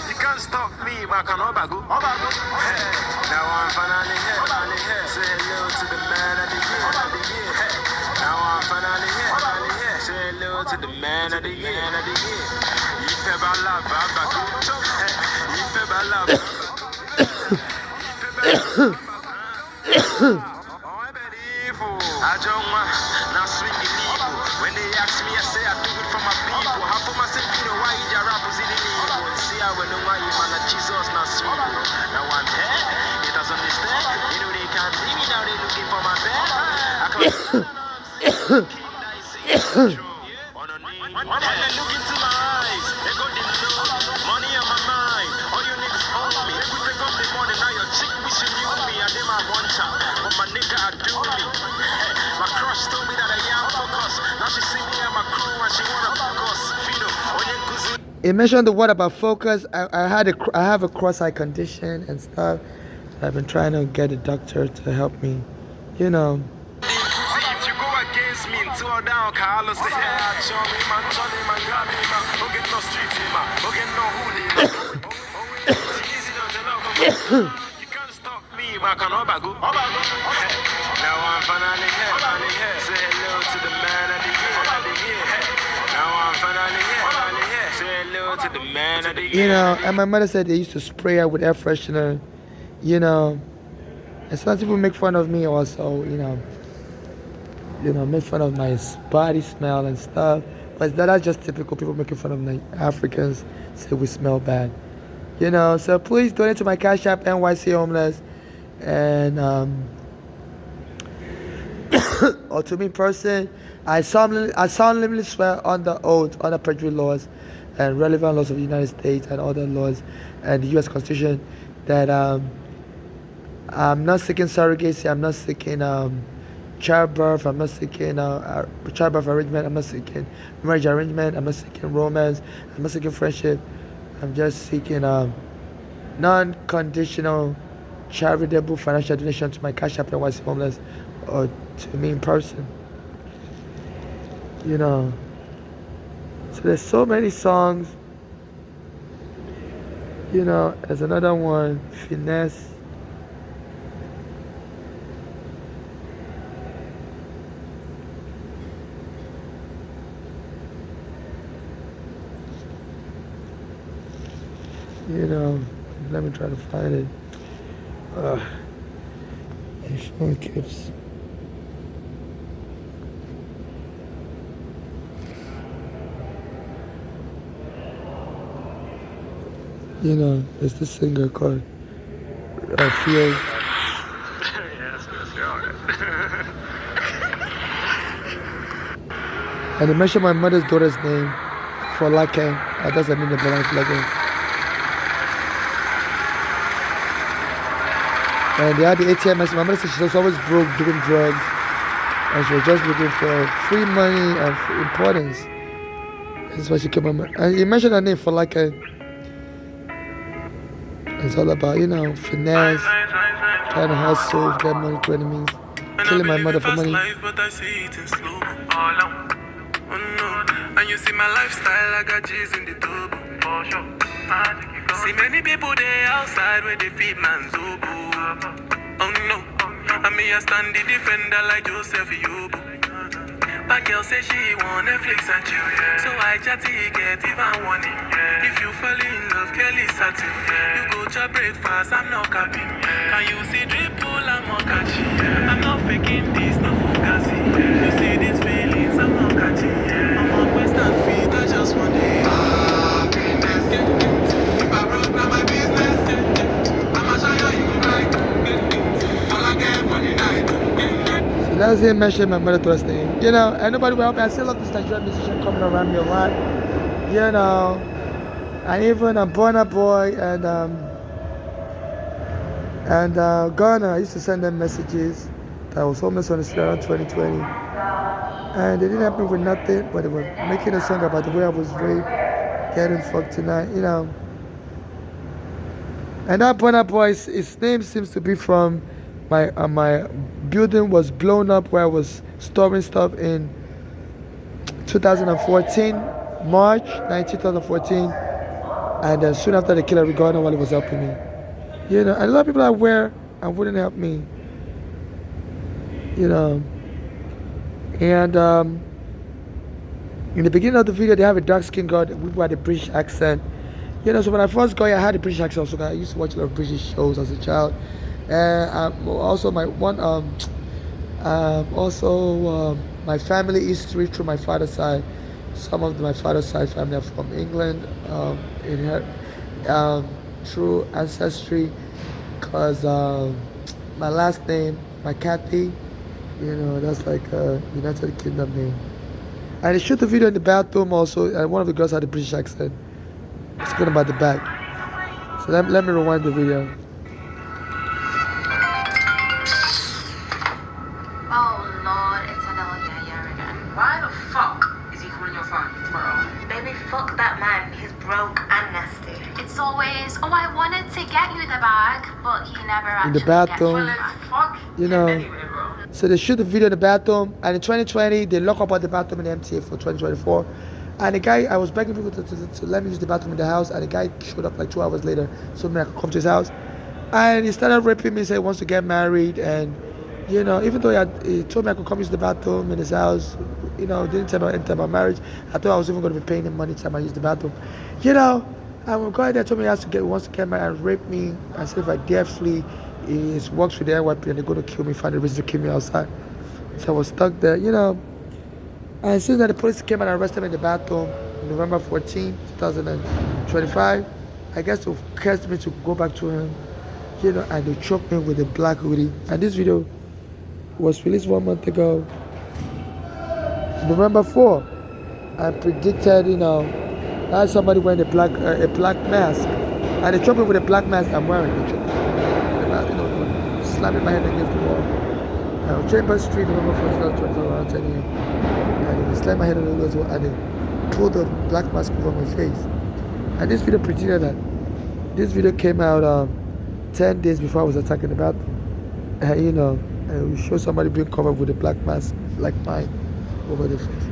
You can't stop me, but I can obago. Now I'm finally here. Say hello to the man of the year. Now I'm finally here. Say hello to the man of the year. If ever love, if ever love, I don't want now swing the people. When they ask me, I say I do it for my people. How for myself, you know why you rappers in the evil. See, I will know why you man like Jesus now sweet. Now I'm here, it doesn't understand. You know they can't see me now, they looking for my bed. I can't when they look into my eyes, they go the know. Money on my mind, all you niggas own me. They take up the money, now your chick wishing you me. I did my one time, but my nigga I do me. My crush told me that I am focused. Now she see me and my crew and she wanna focus. Fino, it mentioned the word about focus. I have a cross-eye condition and stuff. I've been trying to get a doctor to help me, you know. Down, Carlos, the head, show me, man, get no street, get no hoodie, you can't stop me, but I can obago. Now I'm finally here, say hello to the man of the year. Now I'm finally here, say hello to the man of the year. You know, and my mother said they used to spray her with air freshener, you know, and some people make fun of me also, you know, make fun of my body smell and stuff. But that's just typical people making fun of Africans, say we smell bad. You know, so please donate to my Cash App, NYC Homeless. And, or to me person, I solemnly swear on the oath, on the perjury laws and relevant laws of the United States and other laws and the U.S. Constitution that I'm not seeking surrogacy, I'm not seeking childbirth, I'm not seeking childbirth arrangement, I'm not seeking marriage arrangement, I'm not seeking romance, I'm not seeking friendship. I'm just seeking non-conditional charitable financial donation to my Cash App, NYC Homeless, or to me in person. You know, so there's so many songs. You know, there's another one, Finesse. You know, let me try to find it. If one keeps. You know, it's this singer called Field. And he mentioned my mother's daughter's name for Lake. That doesn't mean the belong to Lake. And they had the ATM machine. My mother said she was always broke doing drugs. And she was just looking for free money and free importance. That's why she came on. And he mentioned her name for Lake. It's all about, you know, finesse, trying to hustle, get money through any means. Killing my mother for money. And you see my lifestyle, I got G's in the tub. See many people there outside where they feed man's ubu. Oh no, I mean I stand the defender like Joseph Yobo. But girl say she want Netflix and chill, yeah. So I chatty get even one it. If you fall in love, Kelly satin. You go to breakfast, I'm not capping. Can you see drip pull, I'm not catching. I'm not faking this, no fugazi. You see these feelings, I'm not catching. I'm on Western feet, I just want it. If I broke down my business, I'ma show you right. All I get for the night. So that's him mentioning my mother daughter's name. You know, and nobody will help me. I still love this Nigerian musician coming around me a lot. You know, and even Burna Boy and Ghana, I used to send them messages that I was homeless on the street around 2020. And they didn't help me with nothing, but they were making a song about the way I was raped, getting fucked tonight, you know. And that Burna Boy, his name seems to be from my building was blown up where I was storing stuff in 2014, March 19, 2014. And then soon after the killer Rihanna while he was helping me. You know, and a lot of people are aware and wouldn't help me. You know. And in the beginning of the video, they have a dark-skinned girl with a British accent. You know, so when I first got here, I had a British accent. So I used to watch a lot of British shows as a child. And also my my family history through my father's side. Some of my father's side family are from England, through ancestry, because my last name, McCarthy, you know, that's like a United Kingdom name. And they shoot the video in the bathroom also, and one of the girls had a British accent. Speaking about the back. So let me rewind the video. Oh Lord, it's another year again. Why the fuck is he calling your phone tomorrow? Baby, fuck that man. He's broke and nasty. It's always, oh, I wanted to get you the bag, but he never In actually the bathroom. gets you the bag. Fuck You know. anyway, bro. So they shoot the video in the bathroom, and in 2020 they lock up the bathroom in the MTA for 2024. And the guy, I was begging people to let me use the bathroom in the house, and the guy showed up like 2 hours later, so I could come to his house. And he started raping me, said he wants to get married, and you know, even though he told me I could come use the bathroom in his house, you know, didn't tell me anything about marriage. I thought I was even going to be paying him money time I use the bathroom, you know. And when guy there told me he wants to get married and rape me, I said if I dare flee, he works with the NYPD and they're going to kill me, find a reason to kill me outside. So I was stuck there, you know. And since then the police came and arrested me in the bathroom on November 14, 2025, I guess to curse me to go back to him, you know, and they choked me with a black hoodie. And this video was released 1 month ago, November 4. I predicted, you know, I had somebody wearing a black mask, and they choked me with a black mask I'm wearing. They choked me, you know, slamming my head against the wall. Chambers Street, November 4, 2025, around 10 a.m. And they slammed my head on the wall, and they pulled the black mask over my face. And this video predicted that. This video came out 10 days before I was attacking the bathroom. And you know, and we show somebody being covered with a black mask like mine over the face.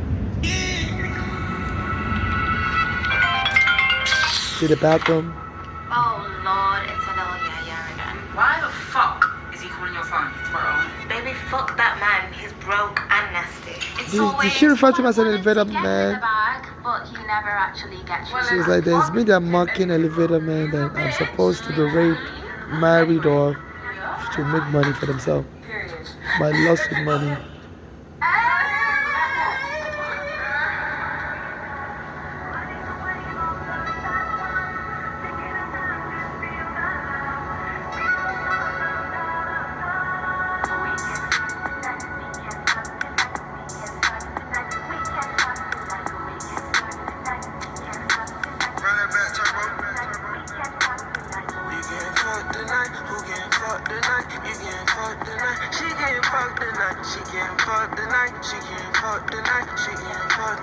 See the bathroom. Oh Lord, it's another year again. Why the fuck is he calling your phone tomorrow? Baby, fuck that man. He's broke and nasty. It's Did always, she refer to me as an I wanted elevator to get you man? the bag, but he never actually gets you She's the like, bag. there's me that mocking elevator man that I'm supposed to be raped, married, or to make money for themselves. My loss of money.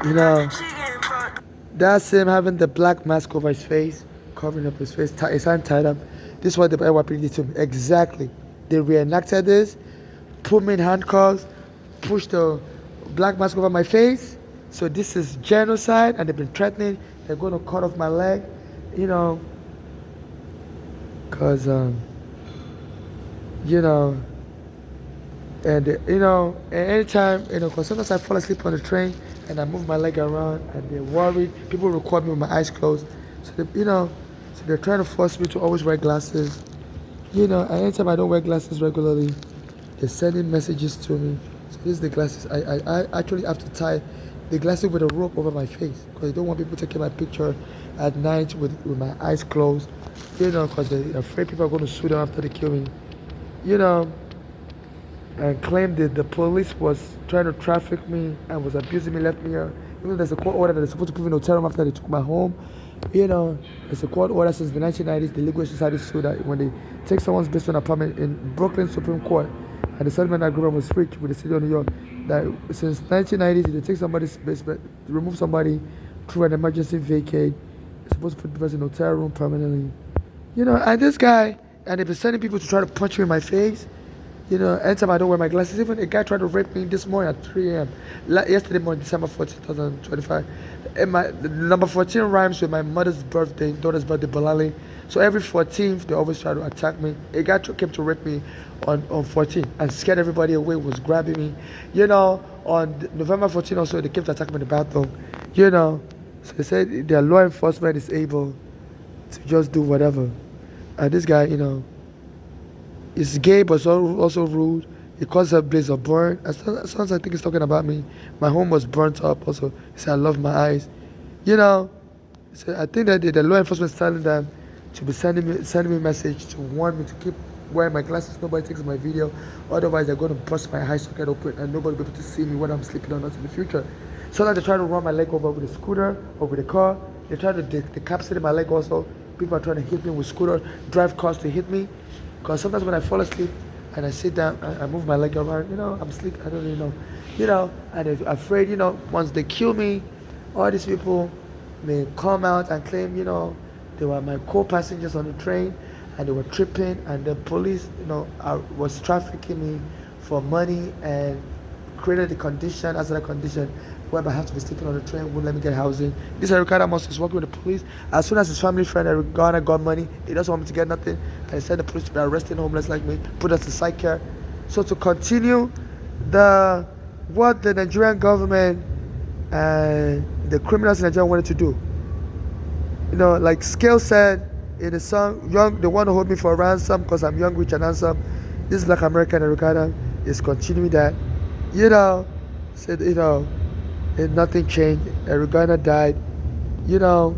You know, that's him having the black mask over his face, covering up his face, his hand tied up. This is what the NYPD did to me. Exactly. They reenacted this, put me in handcuffs, pushed the black mask over my face. So this is genocide, and they've been threatening. They're going to cut off my leg, you know, because, you know, and, you know, anytime, you know, because sometimes I fall asleep on the train and I move my leg around and they're worried. People record me with my eyes closed. So, they, you know, so they're trying to force me to always wear glasses. You know, and anytime I don't wear glasses regularly, they're sending messages to me. So this is the glasses. I actually have to tie the glasses with a rope over my face because I don't want people taking my picture at night with my eyes closed. You know, because they're afraid people are going to sue them after they kill me. You know, and claimed that the police was trying to traffic me and was abusing me, left me here. Even though there's a court order that they're supposed to put me in a hotel room after they took my home. You know, there's a court order since the 1990s. The legal society sued that when they take someone's basement apartment in Brooklyn Supreme Court, and the settlement agreement was reached with the city of New York, that since 1990s, if they take somebody's basement, remove somebody through an emergency vacate, they're supposed to put the person in a hotel room permanently. You know, and this guy, and they've been sending people to try to punch me in my face. You know, anytime I don't wear my glasses, even a guy tried to rape me this morning at 3 a.m. Yesterday morning, December 14, 2025. And the number 14 rhymes with my mother's birthday, daughter's birthday, Balali. So every 14th, they always try to attack me. A guy came to rape me on 14 and scared everybody away, was grabbing me. You know, on November 14 also, they came to attack me in the bathroom. You know, so they said their law enforcement is able to just do whatever. And this guy, you know, is gay but also rude. He calls her blaze of burn. Sounds I think he's talking about me. My home was burnt up also. He said I love my eyes. You know, so I think that the law enforcement is telling them to be sending me a message to warn me to keep wearing my glasses. Nobody takes my video. Otherwise they're going to bust my eye socket open and nobody will be able to see me when I'm sleeping or not in the future. So now they try to run my leg over with a scooter or with a car. They try to decapitate my leg also. People are trying to hit me with scooter, drive cars to hit me. Because sometimes when I fall asleep and I sit down, I move my leg around, you know, I'm asleep, I don't really know. You know, and I'm afraid, you know, once they kill me, all these people may come out and claim, you know, they were my co-passengers on the train and they were tripping and the police, you know, was trafficking me for money and created a condition, as a condition, whereby I have to be sleeping on the train, won't let me get housing. This Eric Adams is working with the police. As soon as his family friend Eric Garner got money, he doesn't want me to get nothing. And he said the police to be arresting homeless like me, put us in psych care. So to continue what the Nigerian government and the criminals in Nigeria wanted to do. You know, like Scale said in the song, "Young, they want to hold me for ransom because I'm young, rich, and handsome." This Black American Eric Adams is continuing that. You know, said, you know, and nothing changed. Eric Garner died. You know,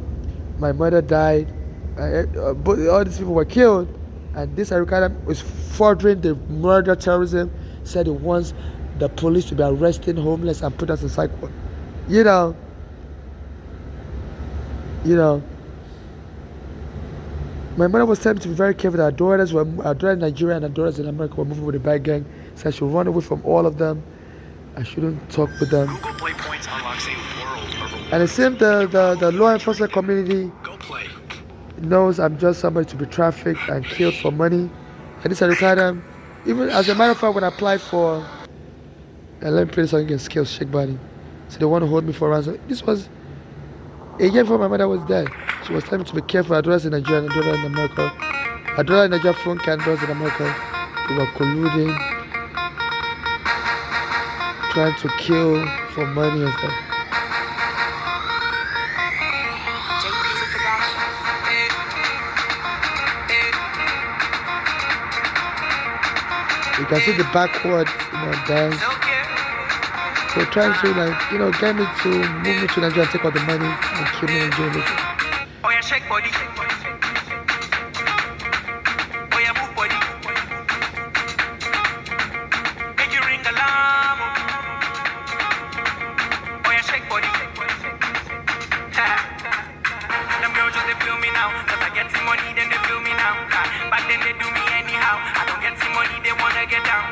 my mother died. But all these people were killed. And this Eric Garner was furthering the murder terrorism. Said he wants the police to be arresting homeless and put us in psych ward. You know. My mother was telling me to be very careful that our daughters in Nigeria and our daughters in America were moving with a bad gang. So I should run away from all of them. I shouldn't talk with them. Google Play points unlocks a world of And it seems the law enforcement community knows I'm just somebody to be trafficked and killed for money. And this Eric Adams, even as a matter of fact, when I applied for, and let me play this song again, Skills Shake Body. So they want to hold me for ransom. This was a year before my mother was dead. She was telling me to be careful. Our daughters in Nigeria and our daughters in America. Our daughter in Nigeria, phone and daughters in America. They were colluding, trying to kill for money and stuff. You can see the backward, dance. They're trying to, get me to move me to Nigeria and take all the money and kill me and do it. Oh yeah, shake body. Oh yeah, move body. Make you ring alarm. Oh yeah, shake body. Them girls just they feel me now. Cause I get some money, then they feel me now. Back then they do me anyhow. I don't get some money, they wanna get down.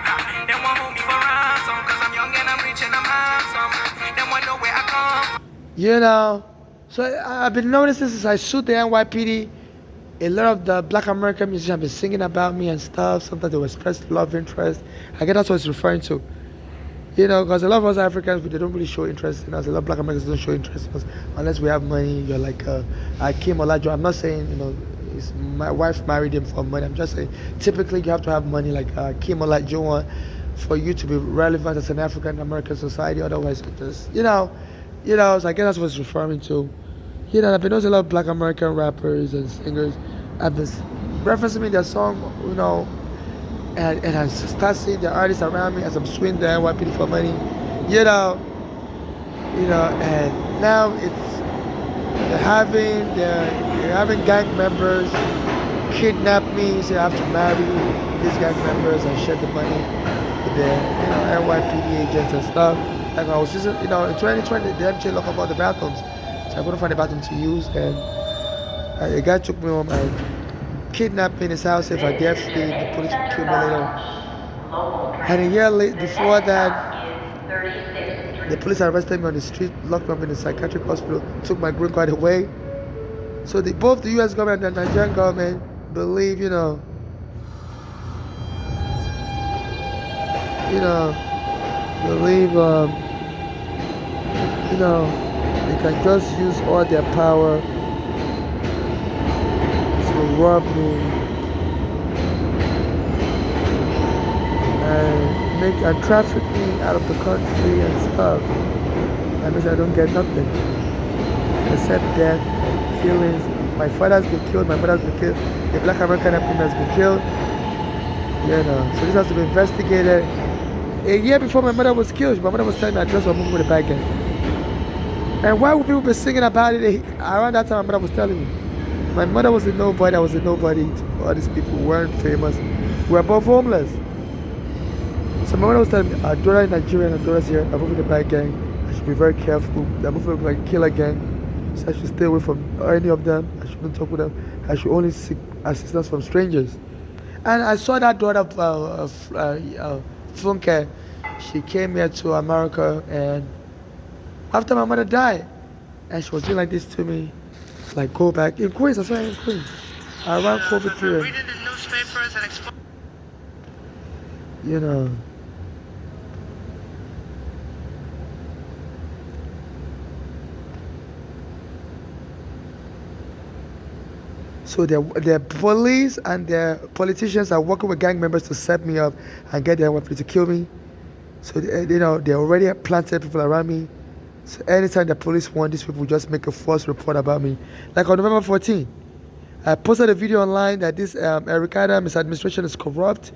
They want hold me for ransom. Cause I'm young and I'm rich and I'm handsome. They want know where I come from. You know, so I've been noticing since I sued the NYPD, a lot of the black American musicians have been singing about me and stuff. Sometimes they will express love interest. I guess that's what it's referring to. You know, because a lot of us Africans, they don't really show interest in us. A lot of black Americans don't show interest in us unless we have money. You're like Akeem Olajuwon. I'm not saying, you know, my wife married him for money. I'm just saying, typically you have to have money like Akeem Olajuwon for you to be relevant as an African American society. Otherwise, it just, so I guess that's what it's referring to. You know, I've been noticing a lot of black American rappers and singers have been referencing me their song, you know, and I start seeing the artists around me as I'm swinging the NYPD for money, you know, and now they're having gang members kidnap me, say I have to marry these gang members and share the money with the NYPD agents and stuff. Like I was just, in 2020, the MTA locked up all the bathrooms, so I couldn't find a bathroom to use, and a guy took me home and kidnapped me in his house. If I get free, the police would kill me later. And a year before that, the police arrested me on the street, locked me up in a psychiatric hospital, took my green card away. So both the U.S. government and the Nigerian government believe, they can just use all their power to rob me and traffic me out of the country and stuff. That means I don't get nothing except death, killings. My father's been killed, my mother's been killed, the black American people has been killed. So this has to be investigated. A year before my mother was killed, my mother was telling me I just was moving with a bad gang. And why would people be singing about it? Around that time, my mother was telling me. My mother was a nobody, I was a nobody to all these people who weren't famous. We were both homeless. So my mother was telling me, our daughter in Nigeria and our daughter's here, I'm moving with a bad gang. I should be very careful. I'm moving with like a killer gang. So I should stay away from any of them. I shouldn't talk with them. I should only seek assistance from strangers. And I saw that daughter, Funke. She came here to America, and after my mother died, and she was doing like this to me, like go back in Queens. I saw her in Queens around COVID period. Reading the newspapers and So their police and their politicians are working with gang members to set me up and get their weapons to kill me. So they already planted people around me. So anytime the police want, these people just make a false report about me. Like on November 14, I posted a video online that this Eric Adams administration is corrupt.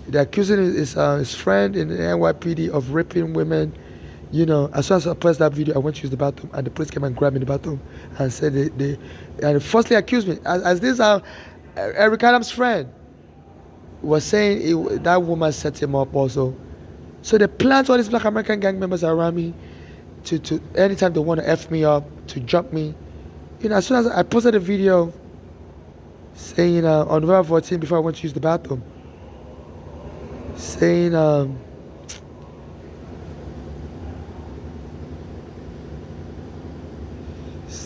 They're accusing his friend in the NYPD of raping women. As soon as I posted that video, I went to use the bathroom, and the police came and grabbed me in the bathroom and said and falsely accused me. As this Eric Adams' friend was saying, that woman set him up also. So they plant all these black American gang members around me to anytime they want to F me up, to jump me. As soon as I posted a video saying on November 14, before I went to use the bathroom, saying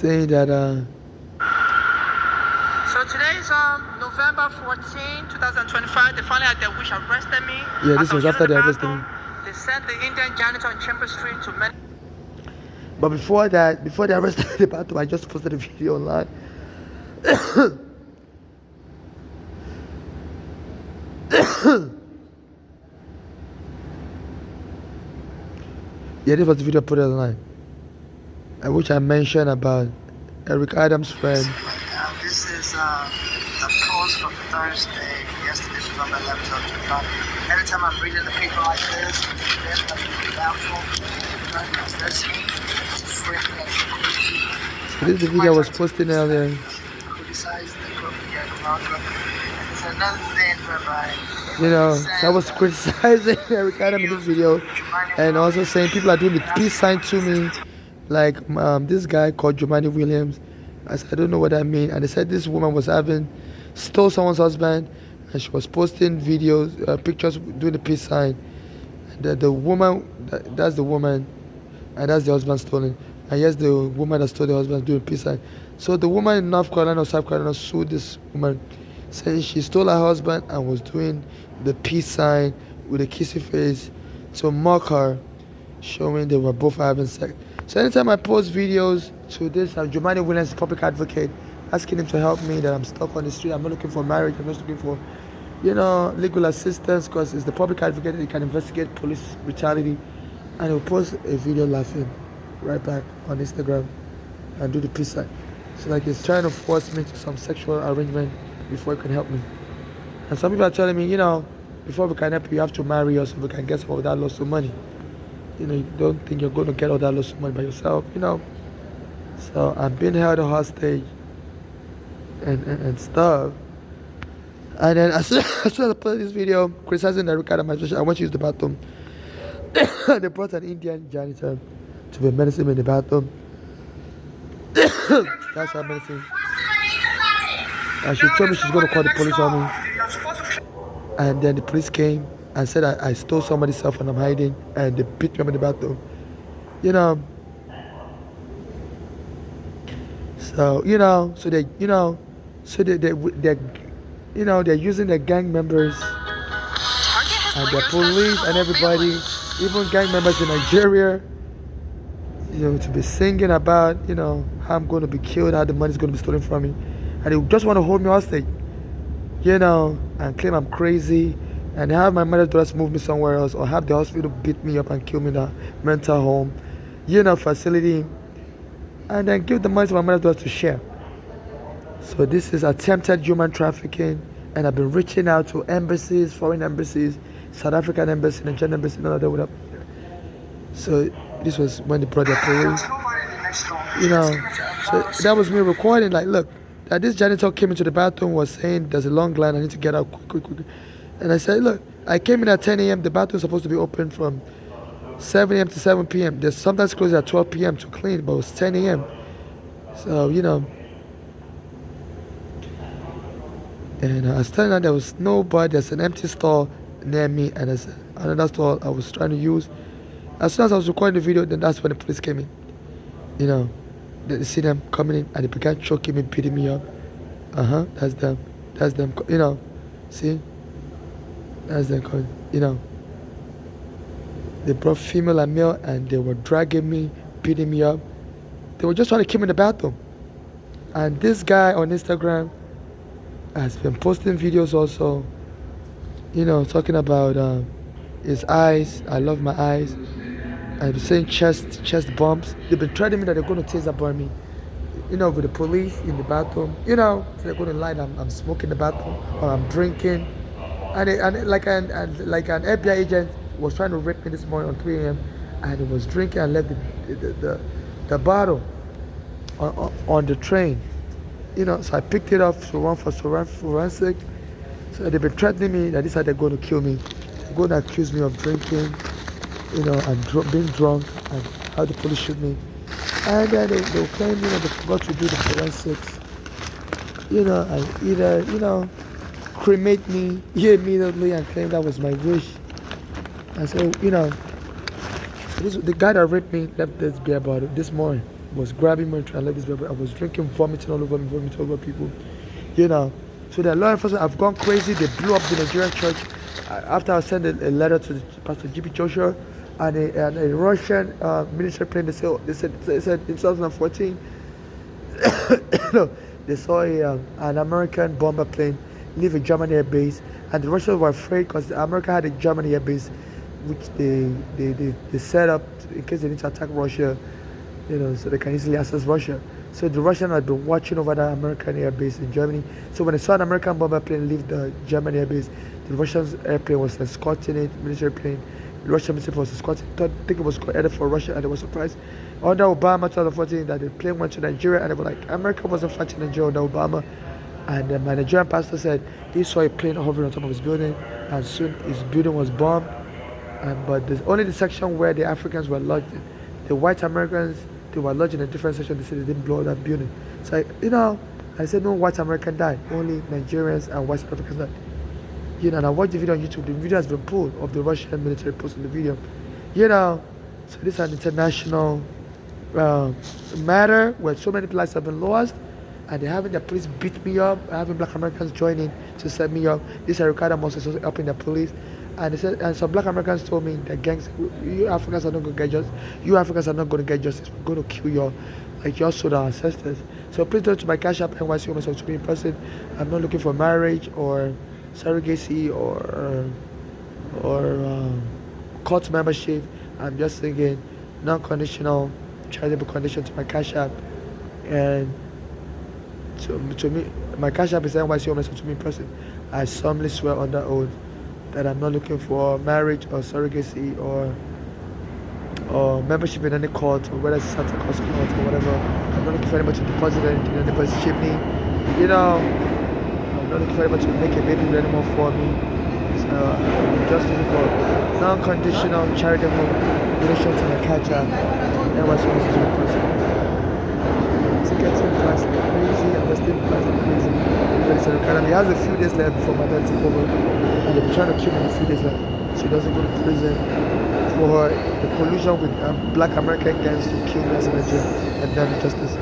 that So today's November 14, 2025. They finally had their wish, arrested me. Yeah, this was after they arrested me. They sent the Indian janitor on Chambers Street to men. But before they arrested the bathroom, I just posted a video online. Yeah, this was the video I put online, which I mentioned about Eric Adams' friend. This is the post from Thursday, yesterday, November 11th, 2025. Anytime I'm reading the paper like this, there's nothing doubtful. That's me. It's freaking. So this is the video I was posting earlier. Criticized the group here in America. It's another thing whereby. So I was criticizing Eric Adams in this video, and also saying people are doing the peace sign to me, like this guy called Jumaane Williams. I said, I don't know what that means. And they said this woman was stole someone's husband, and she was posting videos, pictures doing the peace sign. And the woman, that's the woman, and that's the husband stolen. And yes, the woman that stole the husband doing peace sign. So the woman in North Carolina or South Carolina sued this woman, saying she stole her husband and was doing the peace sign with a kissy face to mock her, showing they were both having sex. So anytime I post videos to this, Jumaane Williams, public advocate, asking him to help me, that I'm stuck on the street, I'm not looking for marriage, I'm just looking for, legal assistance, because it's the public advocate that can investigate police brutality, and he'll post a video laughing right back on Instagram and do the peace sign. So like he's trying to force me to some sexual arrangement before he can help me. And some people are telling me, before we can help you, you have to marry us so we can get some of that loss of money. You don't think you're going to get all that loss of money by yourself, So I'm being held hostage and stuff. And then as soon as I put this video criticizing the Ricardo administration, I went to use the bathroom. They brought an Indian janitor to be menacing me in the bathroom. That's how menacing. And she told me she's going to call the police on me. And then the police came and said I stole somebody's cell phone, I'm hiding, and they beat me up in the bathroom. So they're using their gang members and the police and everybody, even gang members in Nigeria, to be singing about, how I'm going to be killed, how the money's going to be stolen from me. And they just want to hold me hostage, and claim I'm crazy, and have my mother's daughters move me somewhere else, or have the hospital beat me up and kill me in a mental home, facility, and then give the money to my mother's daughters to share. So this is attempted human trafficking, and I've been reaching out to embassies, foreign embassies, South African embassy, Nigerian embassy, none of them would have. So this was when they brought the police. So that was me recording, like, look, that this janitor came into the bathroom, was saying there's a long line, I need to get out quick. And I said, look, I came in at 10 a.m. The bathroom is supposed to be open from 7 a.m. to 7 p.m. There's sometimes closed at 12 p.m. to clean, but it was 10 a.m. So, and I was telling her there was nobody, there's an empty stall near me, and there's another stall I was trying to use. As soon as I was recording the video, then that's when the police came in. They see them coming in, and they began choking me, beating me up. That's them, see? That's them coming, They brought female and male, and they were dragging me, beating me up. They were just trying to kill me in the bathroom. And this guy on Instagram has been posting videos also, talking about his eyes. I love my eyes. I've been saying chest bumps. They've been threatening me that they're going to taser burn me, with the police in the bathroom. So they're going to lie that I'm smoking in the bathroom or I'm drinking. And like an FBI agent was trying to rape me this morning on 3 a.m. and he was drinking and left the bottle on the train. So I picked it up to run for forensic. So they've been threatening me that this is how they're going to kill me. They're going to accuse me of drinking, and being drunk, and how the police shoot me. And then they'll claim, they forgot to do the forensics. And either, cremate me immediately and claim that was my wish. And so, the guy that raped me left this beer bottle this morning. Was grabbing me and left this beer bottle. I was drinking, vomiting all over me, vomiting all over people. So the law enforcement have gone crazy. They blew up the Nigerian church. After I sent a letter to Pastor G.P. Joshua and a Russian military plane, they said in 2014, they saw an American bomber plane leave a German air base, and the Russians were afraid because America had a German air base, which they set up in case they need to attack Russia, so they can easily access Russia. So the Russians had been watching over the American air base in Germany. So when they saw an American bomber plane leave the German air base, the Russian airplane was escorting it, military plane. The Russian military was escorting it. I think it was headed for Russia, and they were surprised. Under Obama, 2014, that the plane went to Nigeria, and they were like, America wasn't fighting Nigeria under Obama. And my Nigerian pastor said he saw a plane hovering on top of his building, and soon his building was bombed. But there's only the section where the Africans were lodged in. The white Americans, they were lodged in a different section. They said they didn't blow up that building. So, I said no white American died. Only Nigerians and white Africans died. And I watched the video on YouTube. The video has been pulled of the Russian military posting the video. So this is an international matter where so many lives have been lost, and they're having the police beat me up, having black Americans joining to set me up. This is Ricardo Moses helping the police. And they said, and some black Americans told me the gangs, you Africans are not going to get justice. You Africans are not going to get justice. We're going to kill your Sudan ancestors. So please go to my Cash App, NYC Women to be in person. I'm not looking for marriage or surrogacy or court membership. I'm just thinking non-conditional charitable condition to my Cash App. And to me, my Cash App is NYC Women to be in person. I solemnly swear on that oath that I'm not looking for marriage or surrogacy or membership in any court, or whether it's Santa Claus court or whatever. I'm not looking for anybody to deposit anything in anybody's chimney. I'm not looking for anybody to make a baby anymore for me. So I'm just looking for non-conditional charitable donation to my Cash App. And what's supposed to be possible. Tickets are priced like crazy, and we're still priced like crazy. But it's he has a few days left before my dad take over, and they'll be trying to kill him in a few days left, so he doesn't go to prison for the collusion with black American gangs to kill me as a Nigerian and done justice.